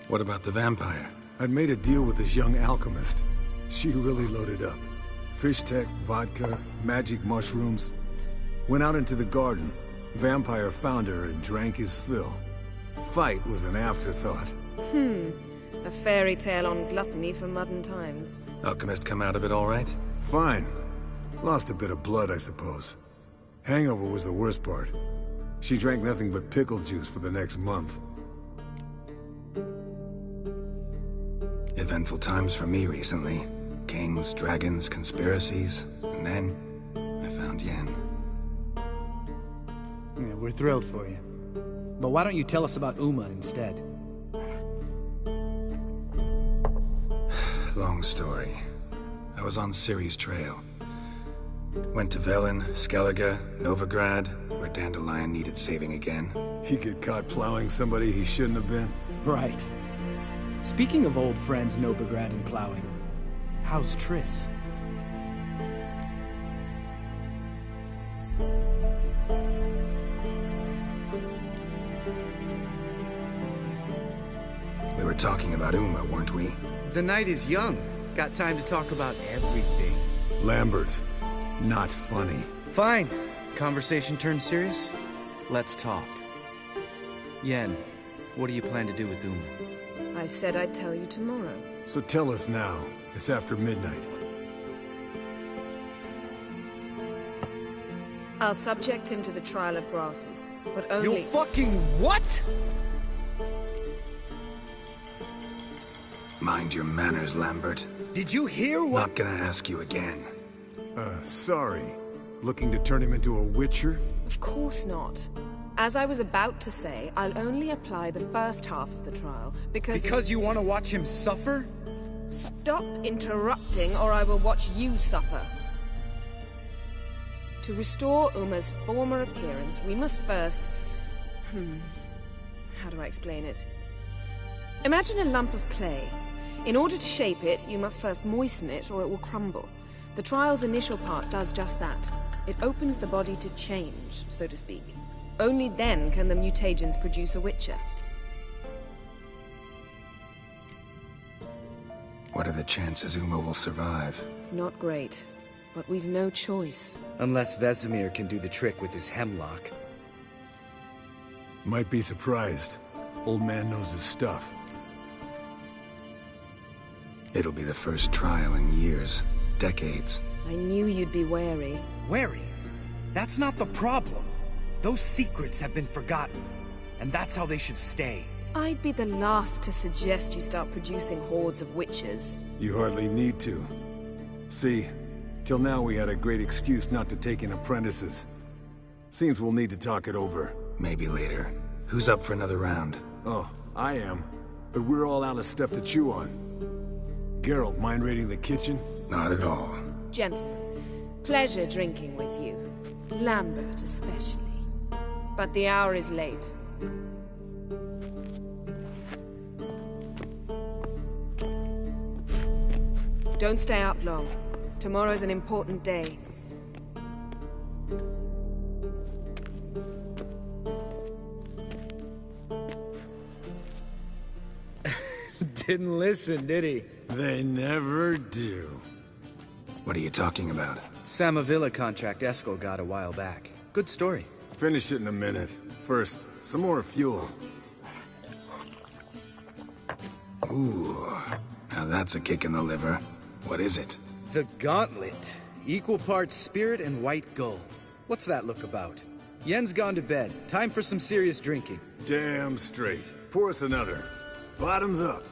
What about the vampire? I'd made a deal with this young alchemist. She really loaded up. Fish tech, vodka, magic mushrooms. Went out into the garden. Vampire found her and drank his fill. Fight was an afterthought. A fairy tale on gluttony for modern times. Alchemist come out of it all right? Fine. Lost a bit of blood, I suppose. Hangover was the worst part. She drank nothing but pickle juice for the next month. Eventful times for me recently. Kings, dragons, conspiracies, and then I found Yen. Yeah, we're thrilled for you. But why don't you tell us about Uma instead? Long story. I was on Ciri's trail. Went to Velen, Skellige, Novigrad, where Dandelion needed saving again. He get caught plowing somebody he shouldn't have been? Right. Speaking of old friends Novigrad and plowing, how's Triss? We were talking about Uma, weren't we? The night is young. Got time to talk about everything. Lambert, not funny. Fine. Conversation turned serious? Let's talk. Yen, what do you plan to do with Uma? I said I'd tell you tomorrow. So tell us now. It's after midnight. I'll subject him to the trial of grasses, but only— You fucking what?! Mind your manners, Lambert. Did you hear what— Not gonna ask you again. Sorry. Looking to turn him into a witcher? Of course not. As I was about to say, I'll only apply the first half of the trial, because— Because you want to watch him suffer? Stop interrupting, or I will watch you suffer. To restore Uma's former appearance, we must first— how do I explain it? Imagine a lump of clay. In order to shape it, you must first moisten it, or it will crumble. The trial's initial part does just that. It opens the body to change, so to speak. Only then can the mutagens produce a witcher. What are the chances Uma will survive? Not great, but we've no choice. Unless Vesemir can do the trick with his hemlock. Might be surprised. Old man knows his stuff. It'll be the first trial in years. Decades. I knew you'd be wary. Wary? That's not the problem. Those secrets have been forgotten, and that's how they should stay. I'd be the last to suggest you start producing hordes of witches. You hardly need to. See, till now we had a great excuse not to take in apprentices. Seems we'll need to talk it over. Maybe later. Who's up for another round? Oh, I am. But we're all out of stuff to chew on. Geralt, mind raiding the kitchen? Not at all. Gentlemen, pleasure drinking with you. Lambert especially. But the hour is late. Don't stay up long. Tomorrow's an important day. Didn't listen, did he? They never do. What are you talking about? Samavilla contract Eskel got a while back. Good story. Finish it in a minute. First, some more fuel. Ooh, now that's a kick in the liver. What is it? The Gauntlet. Equal parts spirit and white gull. What's that look about? Yen's gone to bed. Time for some serious drinking. Damn straight. Pour us another. Bottoms up.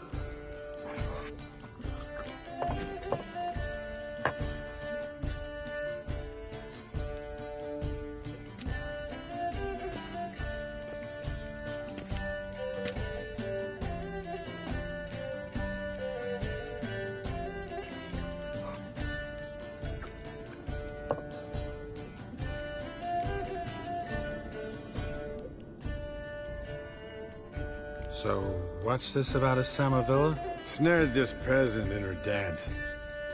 So, what's this about a Samavilla? Snared this peasant in her dance.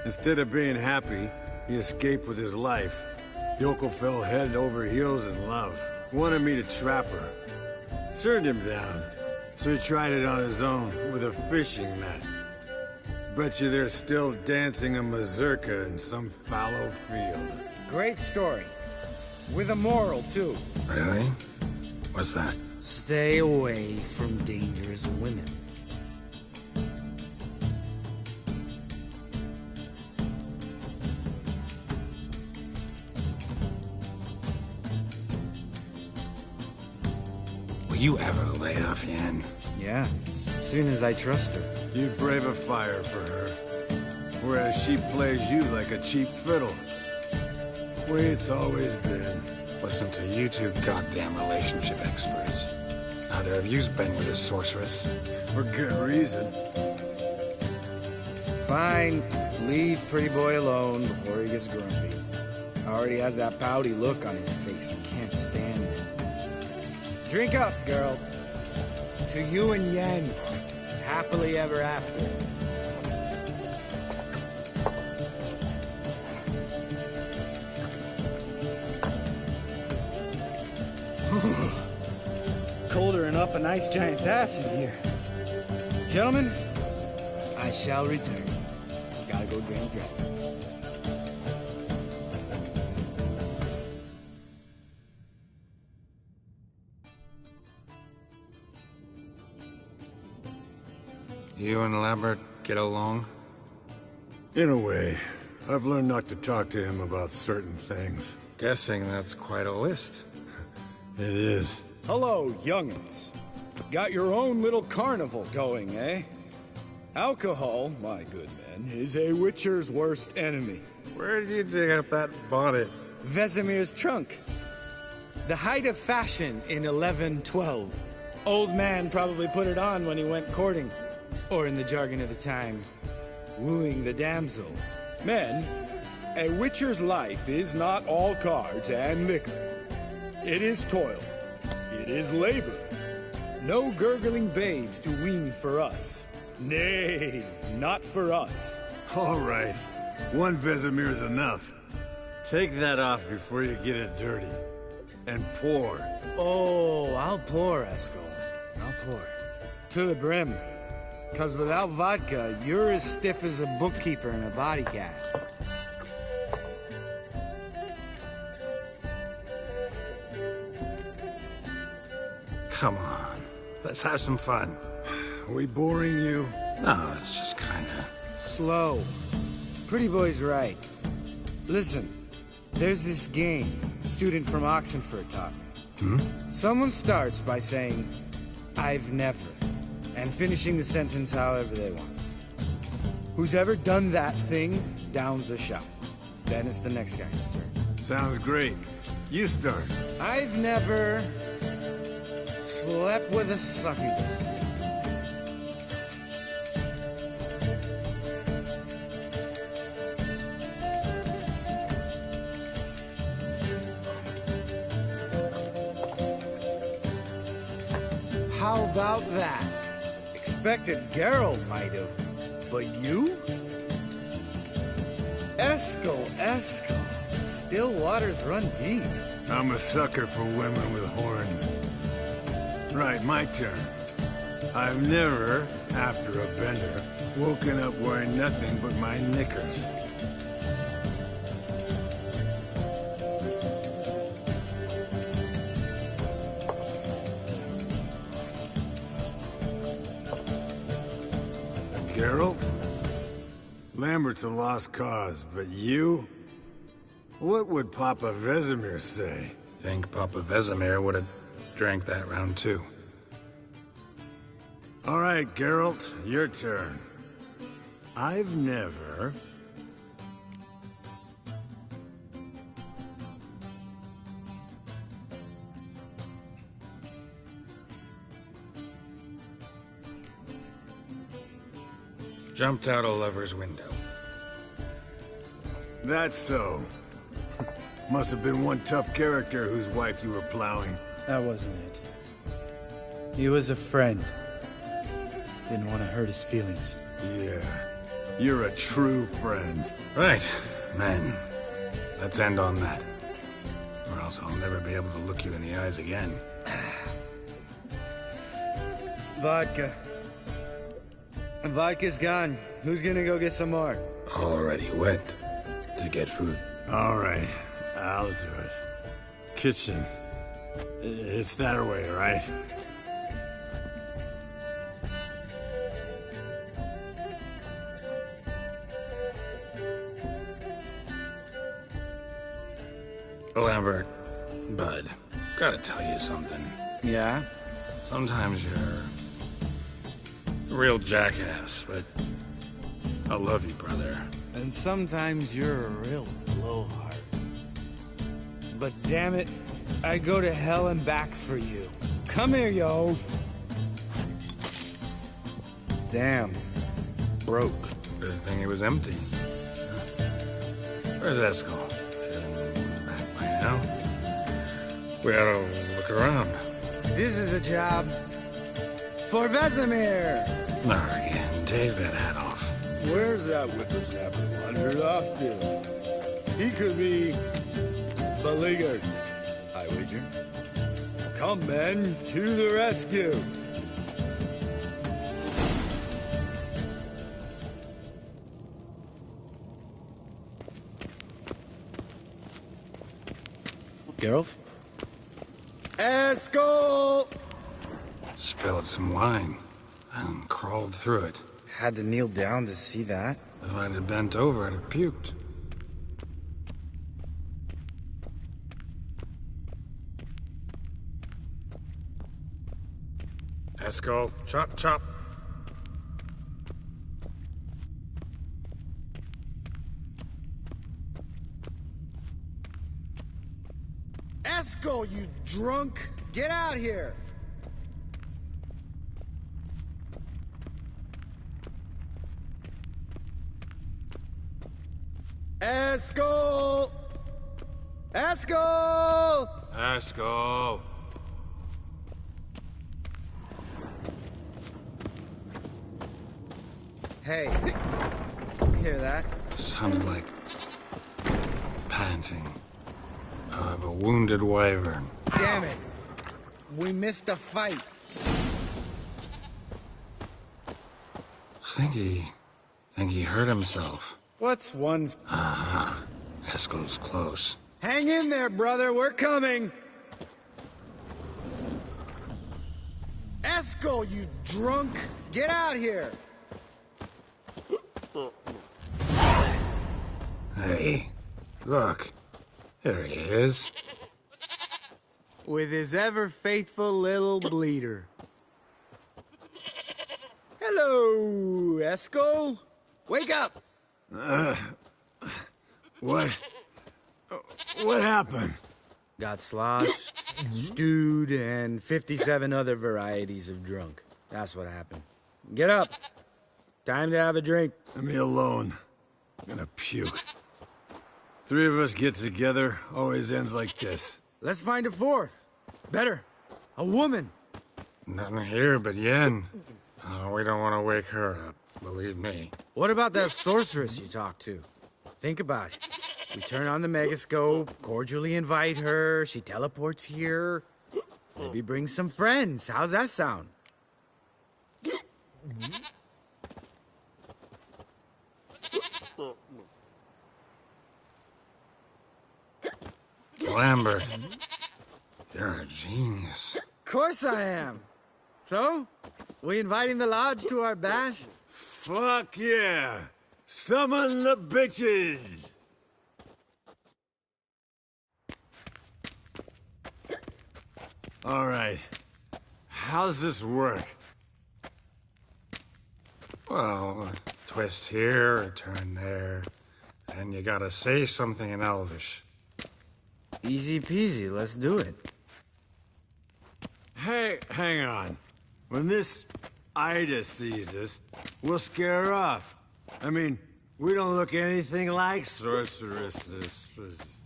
Instead of being happy, he escaped with his life. Yoko fell head over heels in love. Wanted me to trap her. Turned him down. So he tried it on his own, with a fishing net. Bet you they're still dancing a mazurka in some fallow field. Great story. With a moral, too. Really? What's that? Stay away from dangerous women. Will you ever lay off Yen? Yeah, as soon as I trust her. You'd brave a fire for her. Whereas she plays you like a cheap fiddle. Way it's always been. Listen to you two goddamn relationship experts. Neither of you's been with a sorceress. For good reason. Fine. Leave pretty boy alone before he gets grumpy. Already has that pouty look on his face. I can't stand it. Drink up, girl. To you and Yen. Happily ever after. Colder than up a nice giant's ass in here. Gentlemen, I shall return. Gotta go drain the dragon. You and Lambert get along? In a way. I've learned not to talk to him about certain things. Guessing that's quite a list. It is. Hello, young'uns. Got your own little carnival going, eh? Alcohol, my good men, is a witcher's worst enemy. Where did you dig up that bonnet? Vesemir's trunk. The height of fashion in 1112. Old man probably put it on when he went courting. Or in the jargon of the time, wooing the damsels. Men, a witcher's life is not all cards and liquor. It is toil. It is labor. No gurgling babes to wean for us. Nay, not for us. All right. One Vesemir's enough. Take that off before you get it dirty. And pour. Oh, I'll pour, Eskel. I'll pour. To the brim. 'Cause without vodka, you're as stiff as a bookkeeper in a body cast. Come on. Let's have some fun. Are we boring you? No, it's just kinda... Slow. Pretty boy's right. Listen, there's this game a student from Oxenford taught me. Someone starts by saying, I've never, and finishing the sentence however they want. Who's ever done that thing downs a shot. Then it's the next guy's turn. Sounds great. You start. I've never slept with a succubus. How about that? Expected Geralt might have, but you? Eskel. Still waters run deep. I'm a sucker for women with horns. Right, my turn. I've never, after a bender, woken up wearing nothing but my knickers. Geralt? Lambert's a lost cause, but you? What would Papa Vesemir say? Think Papa Vesemir would have drank that round too. All right, Geralt, your turn. I've never... Jumped out a lover's window. That's so. Must have been one tough character whose wife you were plowing. That wasn't it. He was a friend. Didn't want to hurt his feelings. Yeah. You're a true friend. Right, men. Let's end on that. Or else I'll never be able to look you in the eyes again. Vodka. Vodka's gone. Who's gonna go get some more? Already went to get food. All right, I'll do it. Kitchen. It's that way, right? Lambert, bud, gotta tell you something. Yeah? Sometimes you're a real jackass, but I love you, brother. And sometimes you're a real blowhard. But damn it, I'd go to hell and back for you. Come here, you oaf. Damn. Broke. Good thing it was empty. Where's Eskel? Should've back by now. We oughta look around. This is a job for Vesemir. Marian, take that hat off. Where's that whippersnapper wandered off to? He could be beleaguered, I wager. Come, men, to the rescue! Geralt? Eskel! Spilled some wine and crawled through it. Had to kneel down to see that. If I'd have bent over, I'd have puked. Eskel, chop, chop. Eskel, you drunk! Get out here! Eskel! Eskel! Eskel! Hey, hear that? Sounded like panting of a wounded wyvern. Damn it! We missed a fight. Think he hurt himself. What's one? Aha. Eskel's close. Hang in there, brother. We're coming. Eskel, you drunk! Get out here! Hey, look. There he is. With his ever-faithful little bleeder. Hello, Eskel. Wake up! What happened? Got sloshed, stewed, and 57 other varieties of drunk. That's what happened. Get up. Time to have a drink. Let me alone. I'm gonna puke. Three of us get together, always ends like this. Let's find a fourth. Better. A woman. Nothing here but Yen. Oh, we don't want to wake her up, believe me. What about that sorceress you talked to? Think about it. We turn on the megascope, cordially invite her, she teleports here. Maybe bring some friends. How's that sound? Lambert, you're a genius. Of course I am. So, we inviting the lodge to our bash? Fuck yeah! Summon the bitches! All right. How's this work? Well, twist here, or turn there, and you gotta say something in Elvish. Easy peasy, let's do it. Hey, hang on. When this Ida sees us, we'll scare her off. I mean, we don't look anything like sorceresses.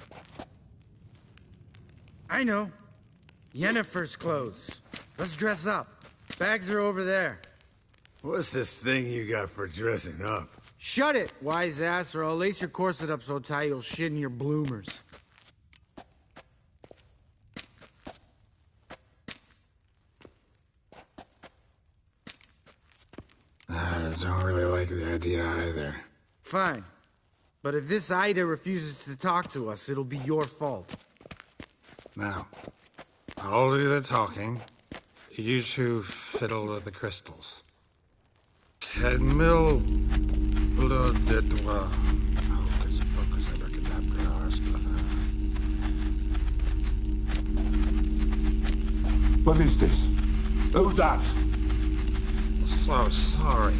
I know. Yennefer's clothes. Let's dress up. Bags are over there. What's this thing you got for dressing up? Shut it, wise ass, or I'll lace your corset up so tight you'll shit in your bloomers. I don't really like the idea either. Fine. But if this Ida refuses to talk to us, it'll be your fault. Now, I'll do the talking. You two fiddle with the crystals. Kedmil blood de toi. Hocus pocus abracadabra arsplatha. What is this? Who's that? So sorry.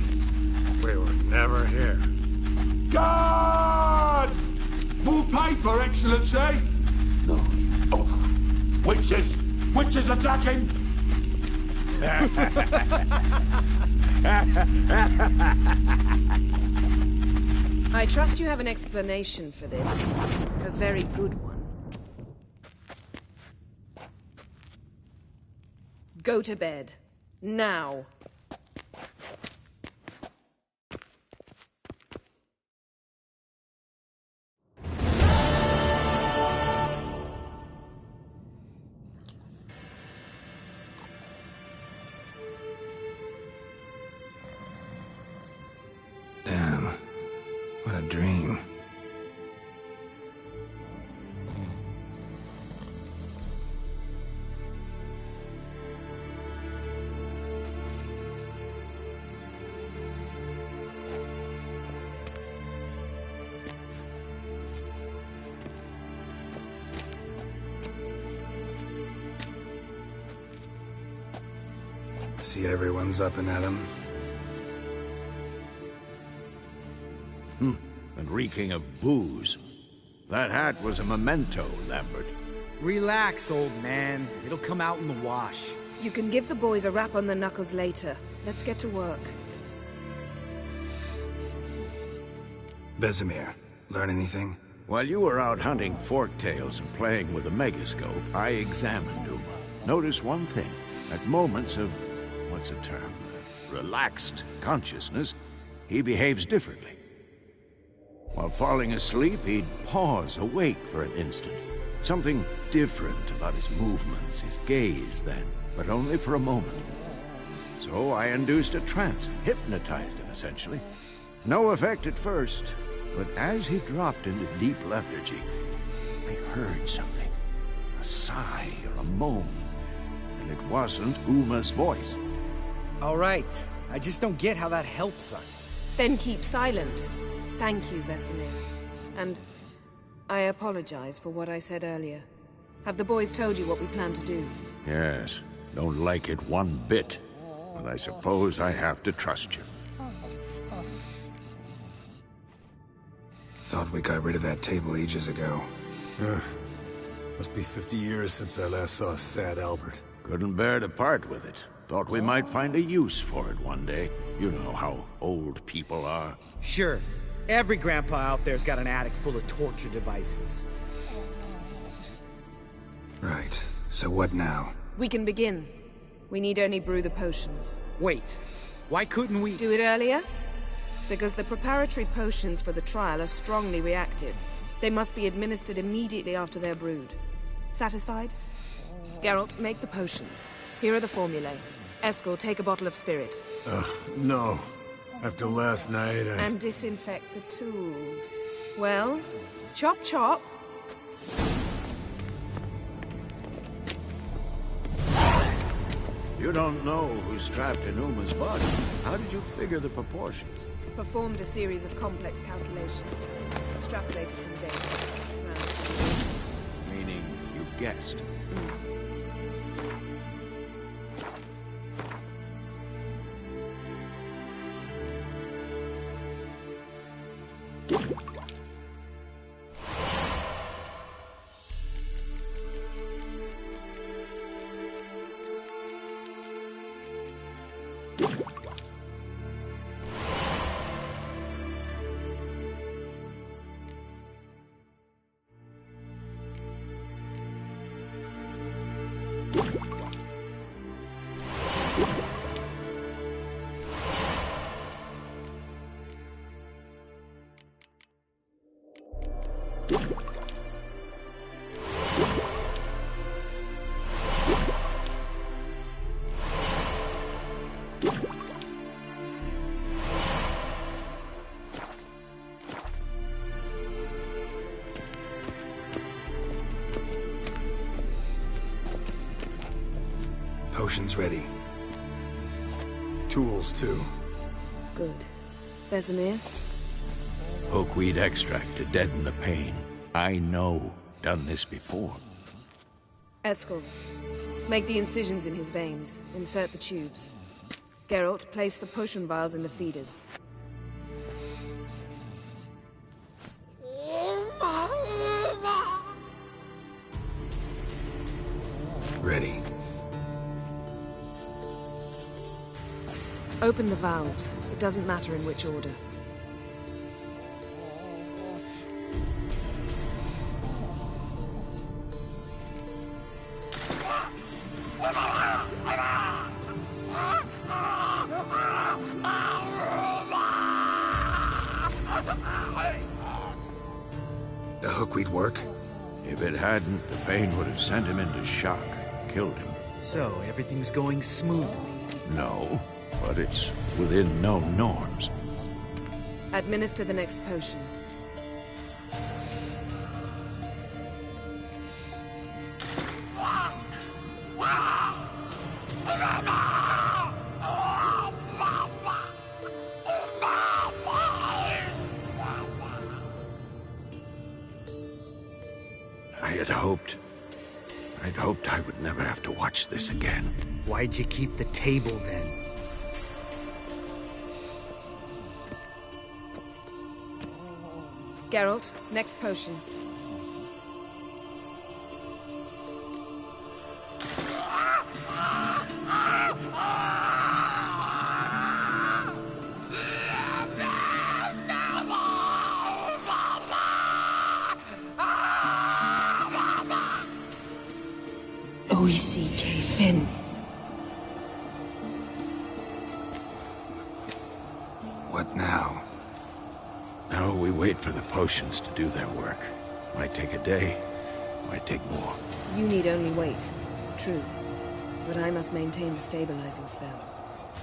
We were never here. Guards! More paper, Excellency! No, off. Witches! Witches attacking! I trust you have an explanation for this. A very good one. Go to bed. Now. Damn. What a dream. See everyone's up and at 'em. And reeking of booze. That hat was a memento, Lambert. Relax, old man. It'll come out in the wash. You can give the boys a rap on the knuckles later. Let's get to work. Vesemir, learn anything? While you were out hunting forktails and playing with the megascope, I examined Uma. Notice one thing. At moments of, what's the term, relaxed consciousness, he behaves differently. While falling asleep, he'd pause, awake for an instant. Something different about his movements, his gaze then, but only for a moment. So I induced a trance, hypnotized him essentially. No effect at first, but as he dropped into deep lethargy, I heard something. A sigh or a moan, and it wasn't Uma's voice. All right. I just don't get how that helps us. Then keep silent. Thank you, Vesemir. And I apologize for what I said earlier. Have the boys told you what we plan to do? Yes, don't like it one bit, but I suppose I have to trust you. Thought we got rid of that table ages ago. Must be 50 years since I last saw sad Albert. Couldn't bear to part with it. Thought we might find a use for it one day. You know how old people are. Sure. Every grandpa out there's got an attic full of torture devices. Right. So what now? We can begin. We need only brew the potions. Wait. Why couldn't we... Do it earlier? Because the preparatory potions for the trial are strongly reactive. They must be administered immediately after they're brewed. Satisfied? Geralt, make the potions. Here are the formulae. Eskel, take a bottle of spirit. No. After last night, And disinfect the tools. Well, chop chop. You don't know who's trapped in Uma's body. How did you figure the proportions? Performed a series of complex calculations. Extrapolated some data. Meaning you guessed. Potion's ready. Tools, too. Good. Vesemir? Hookweed extract to deaden the pain. I know. Done this before. Eskel, make the incisions in his veins. Insert the tubes. Geralt, place the potion vials in the feeders. Ready. Open the valves. It doesn't matter in which order. The hookweed work? If it hadn't, the pain would have sent him into shock. Killed him. So, everything's going smoothly? No, but it's within known norms. Administer the next potion. I'd hoped I would never have to watch this again. Why'd you keep the table, then? Geralt, next potion. O-E-C-K, Finn. What now? Now we wait for the potions to do their work. Might take a day, might take more. You need only wait. True. But I must maintain the stabilizing spell.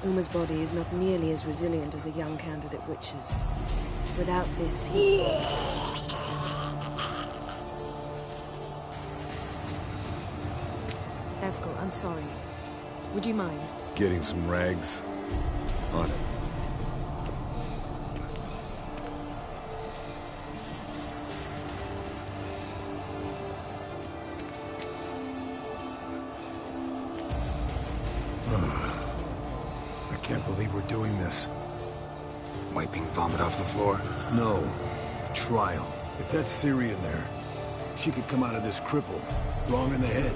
Uma's body is not nearly as resilient as a young candidate witch's. Without this, he... Eskel, I'm sorry. Would you mind? Getting some rags? On it. I can't believe we're doing this. Wiping vomit off the floor? No. A trial. If that's Ciri in there, she could come out of this crippled. Wrong in the head.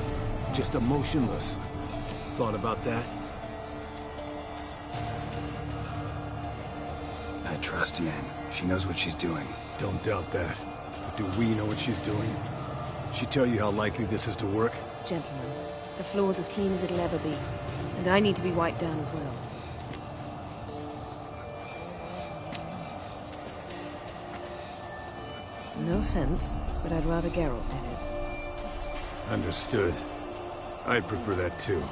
Just emotionless. Thought about that? I trust Yen. She knows what she's doing. Don't doubt that. But do we know what she's doing? She tell you how likely this is to work? Gentlemen, the floor's as clean as it'll ever be. And I need to be wiped down as well. No offense, but I'd rather Geralt did it. Understood. I'd prefer that too.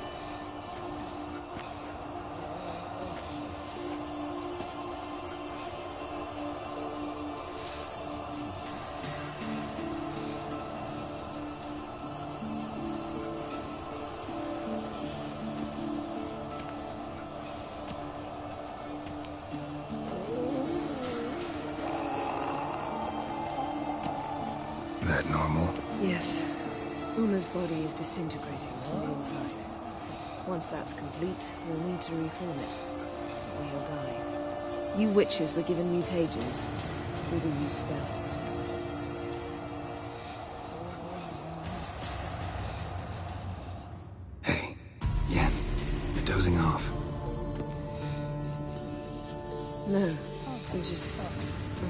That normal? Yes. Uma's body is disintegrating from the inside. Once that's complete, we'll need to reform it, or he'll die. You witches were given mutagens. We will use spells. Hey, Yen, you're dozing off. No, I'm just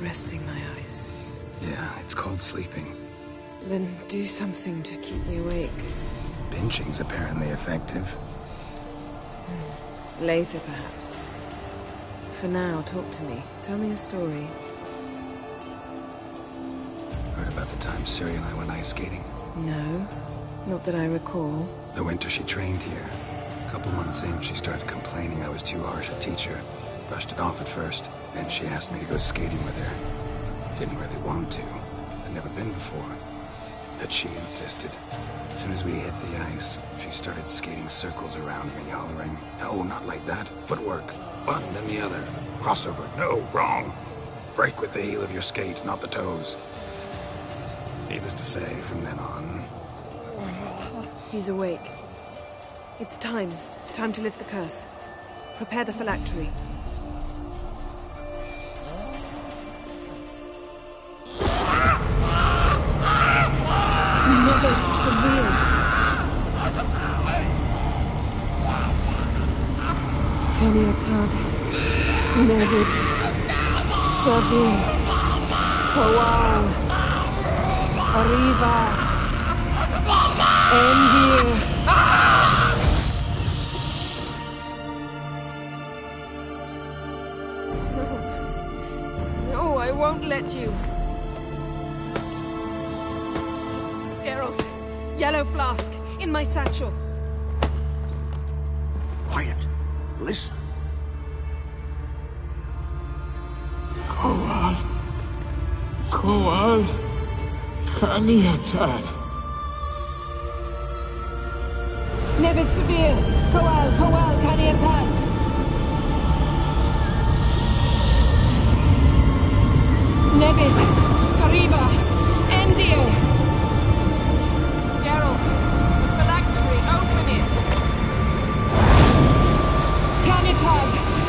resting my eyes. Yeah, it's called sleeping. Then do something to keep me awake. Pinching's apparently effective. Later, perhaps. For now, talk to me. Tell me a story. Heard about the time Ciri and I went ice skating? No, not that I recall. The winter she trained here. A couple months in, she started complaining I was too harsh a teacher. Brushed it off at first. Then she asked me to go skating with her. Didn't really want to. I'd never been before. But she insisted. As soon as we hit the ice, she started skating circles around me, hollering, "No, not like that. Footwork. One, then the other. Crossover. No, wrong. Break with the heel of your skate, not the toes." Needless to say, from then on... He's awake. It's time. Time to lift the curse. Prepare the phylactery. Never severe. Kaniatad, Nevid, Savi, Kowal, Arriva, Endir. No, I won't let you. Geralt, yellow flask, in my satchel. Quiet. Listen. Kowal. Kowal. Kaniatad. Nevid Severe, Kowal, Kaniatad. Nevid, Arriba, Endir. Geralt, the phylactery, open it! Kaniatad,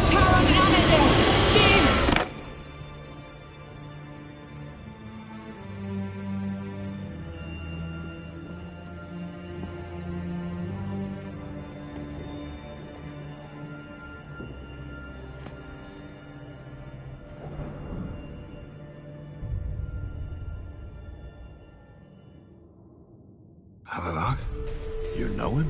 Taran Anadil, Jeeves! Avallac'h? You know him?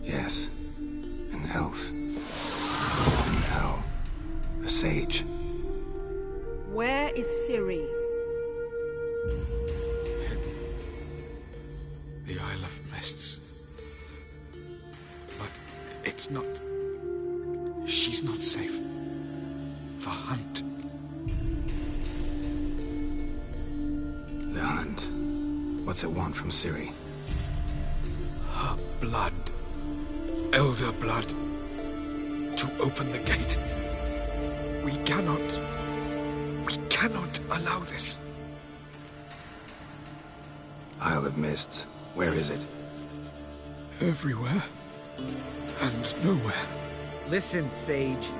Yes. An elf. An owl. A sage. Where is Ciri? The Isle of Mists. But it's not... She's not safe. The hunt. The hunt. What's it want from Ciri? Her blood. Elder blood. To open the gate. We cannot allow this. Isle of Mists. Where is it? Everywhere. And nowhere. Listen, Sage.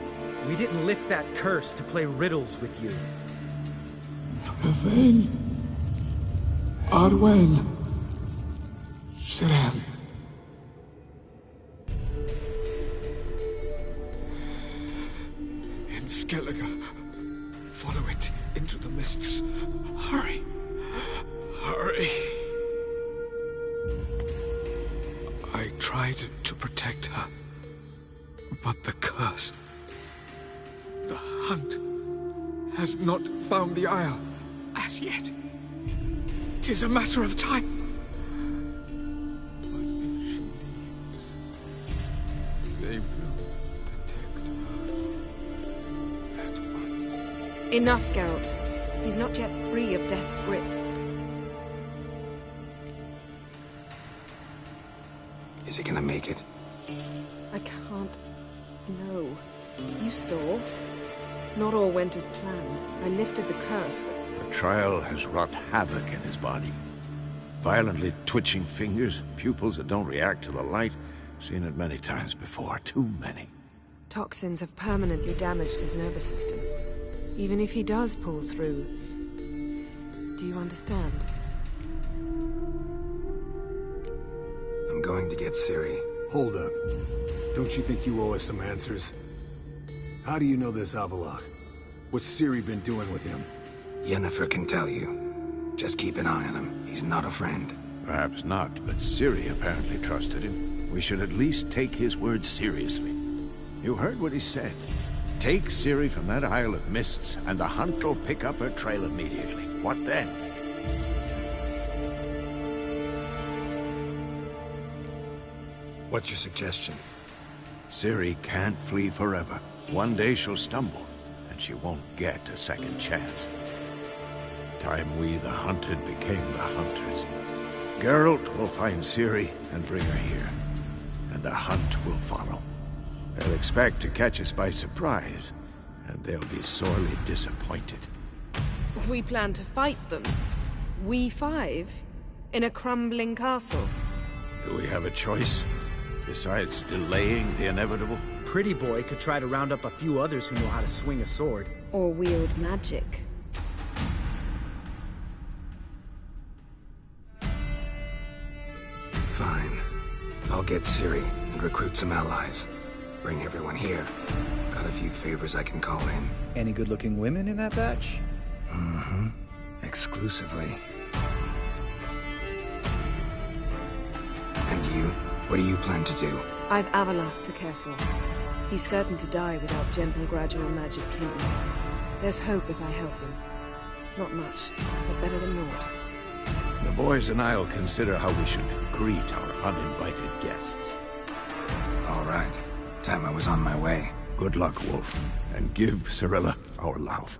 We didn't lift that curse to play riddles with you. Yvain. Arwen. Siren. In Skellige. Follow it into the mists. Hurry. Hurry. I tried to protect her. But the curse... The hunt has not found the Isle as yet. It is a matter of time. But if she leaves, they will detect her at once. Enough, Geralt. He's not yet free of death's grip. Is he gonna make it? I can't... No. You saw? Not all went as planned. I lifted the curse, but... The trial has wrought havoc in his body. Violently twitching fingers, pupils that don't react to the light. Seen it many times before. Too many. Toxins have permanently damaged his nervous system. Even if he does pull through... Do you understand? I'm going to get Ciri. Hold up. Don't you think you owe us some answers? How do you know this Avallac'h? What's Ciri been doing with him? Yennefer can tell you. Just keep an eye on him. He's not a friend. Perhaps not, but Ciri apparently trusted him. We should at least take his words seriously. You heard what he said. Take Ciri from that Isle of Mists, and the hunt will pick up her trail immediately. What then? What's your suggestion? Ciri can't flee forever. One day she'll stumble, and she won't get a second chance. Time we, the hunted, became the hunters. Geralt will find Ciri and bring her here, and the hunt will follow. They'll expect to catch us by surprise, and they'll be sorely disappointed. We plan to fight them. We five? In a crumbling castle? Do we have a choice, besides delaying the inevitable? Pretty Boy could try to round up a few others who know how to swing a sword. Or wield magic. Fine. I'll get Ciri and recruit some allies. Bring everyone here. Got a few favors I can call in. Any good-looking women in that batch? Mm-hmm. Exclusively. And you? What do you plan to do? I've Avallac'h to care for. He's certain to die without gentle, gradual magic treatment. There's hope if I help him. Not much, but better than naught. The boys and I'll consider how we should greet our uninvited guests. All right. Time I was on my way. Good luck, Wolf, and give Cirilla our love.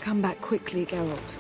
Come back quickly, Geralt.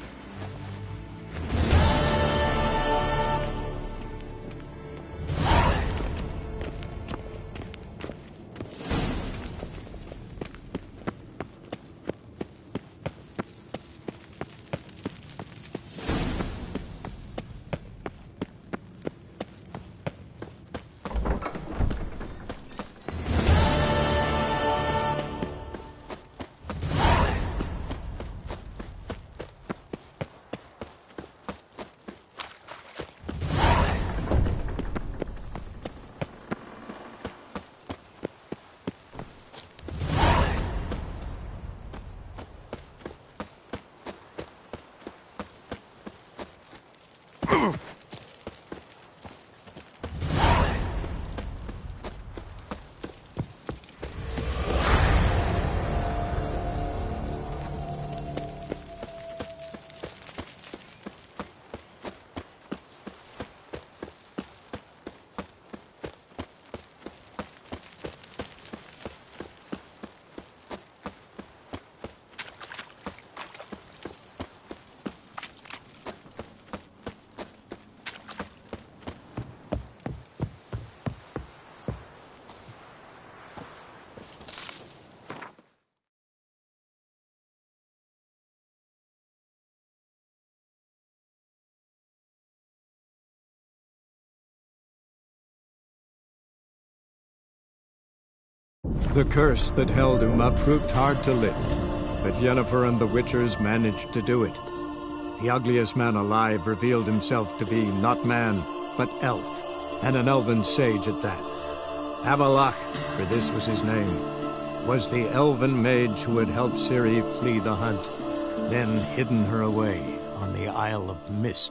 The curse that held Uma proved hard to lift, but Yennefer and the Witchers managed to do it. The ugliest man alive revealed himself to be not man, but elf, and an elven sage at that. Avallac'h, for this was his name, was the elven mage who had helped Ciri flee the hunt, then hidden her away on the Isle of Mists.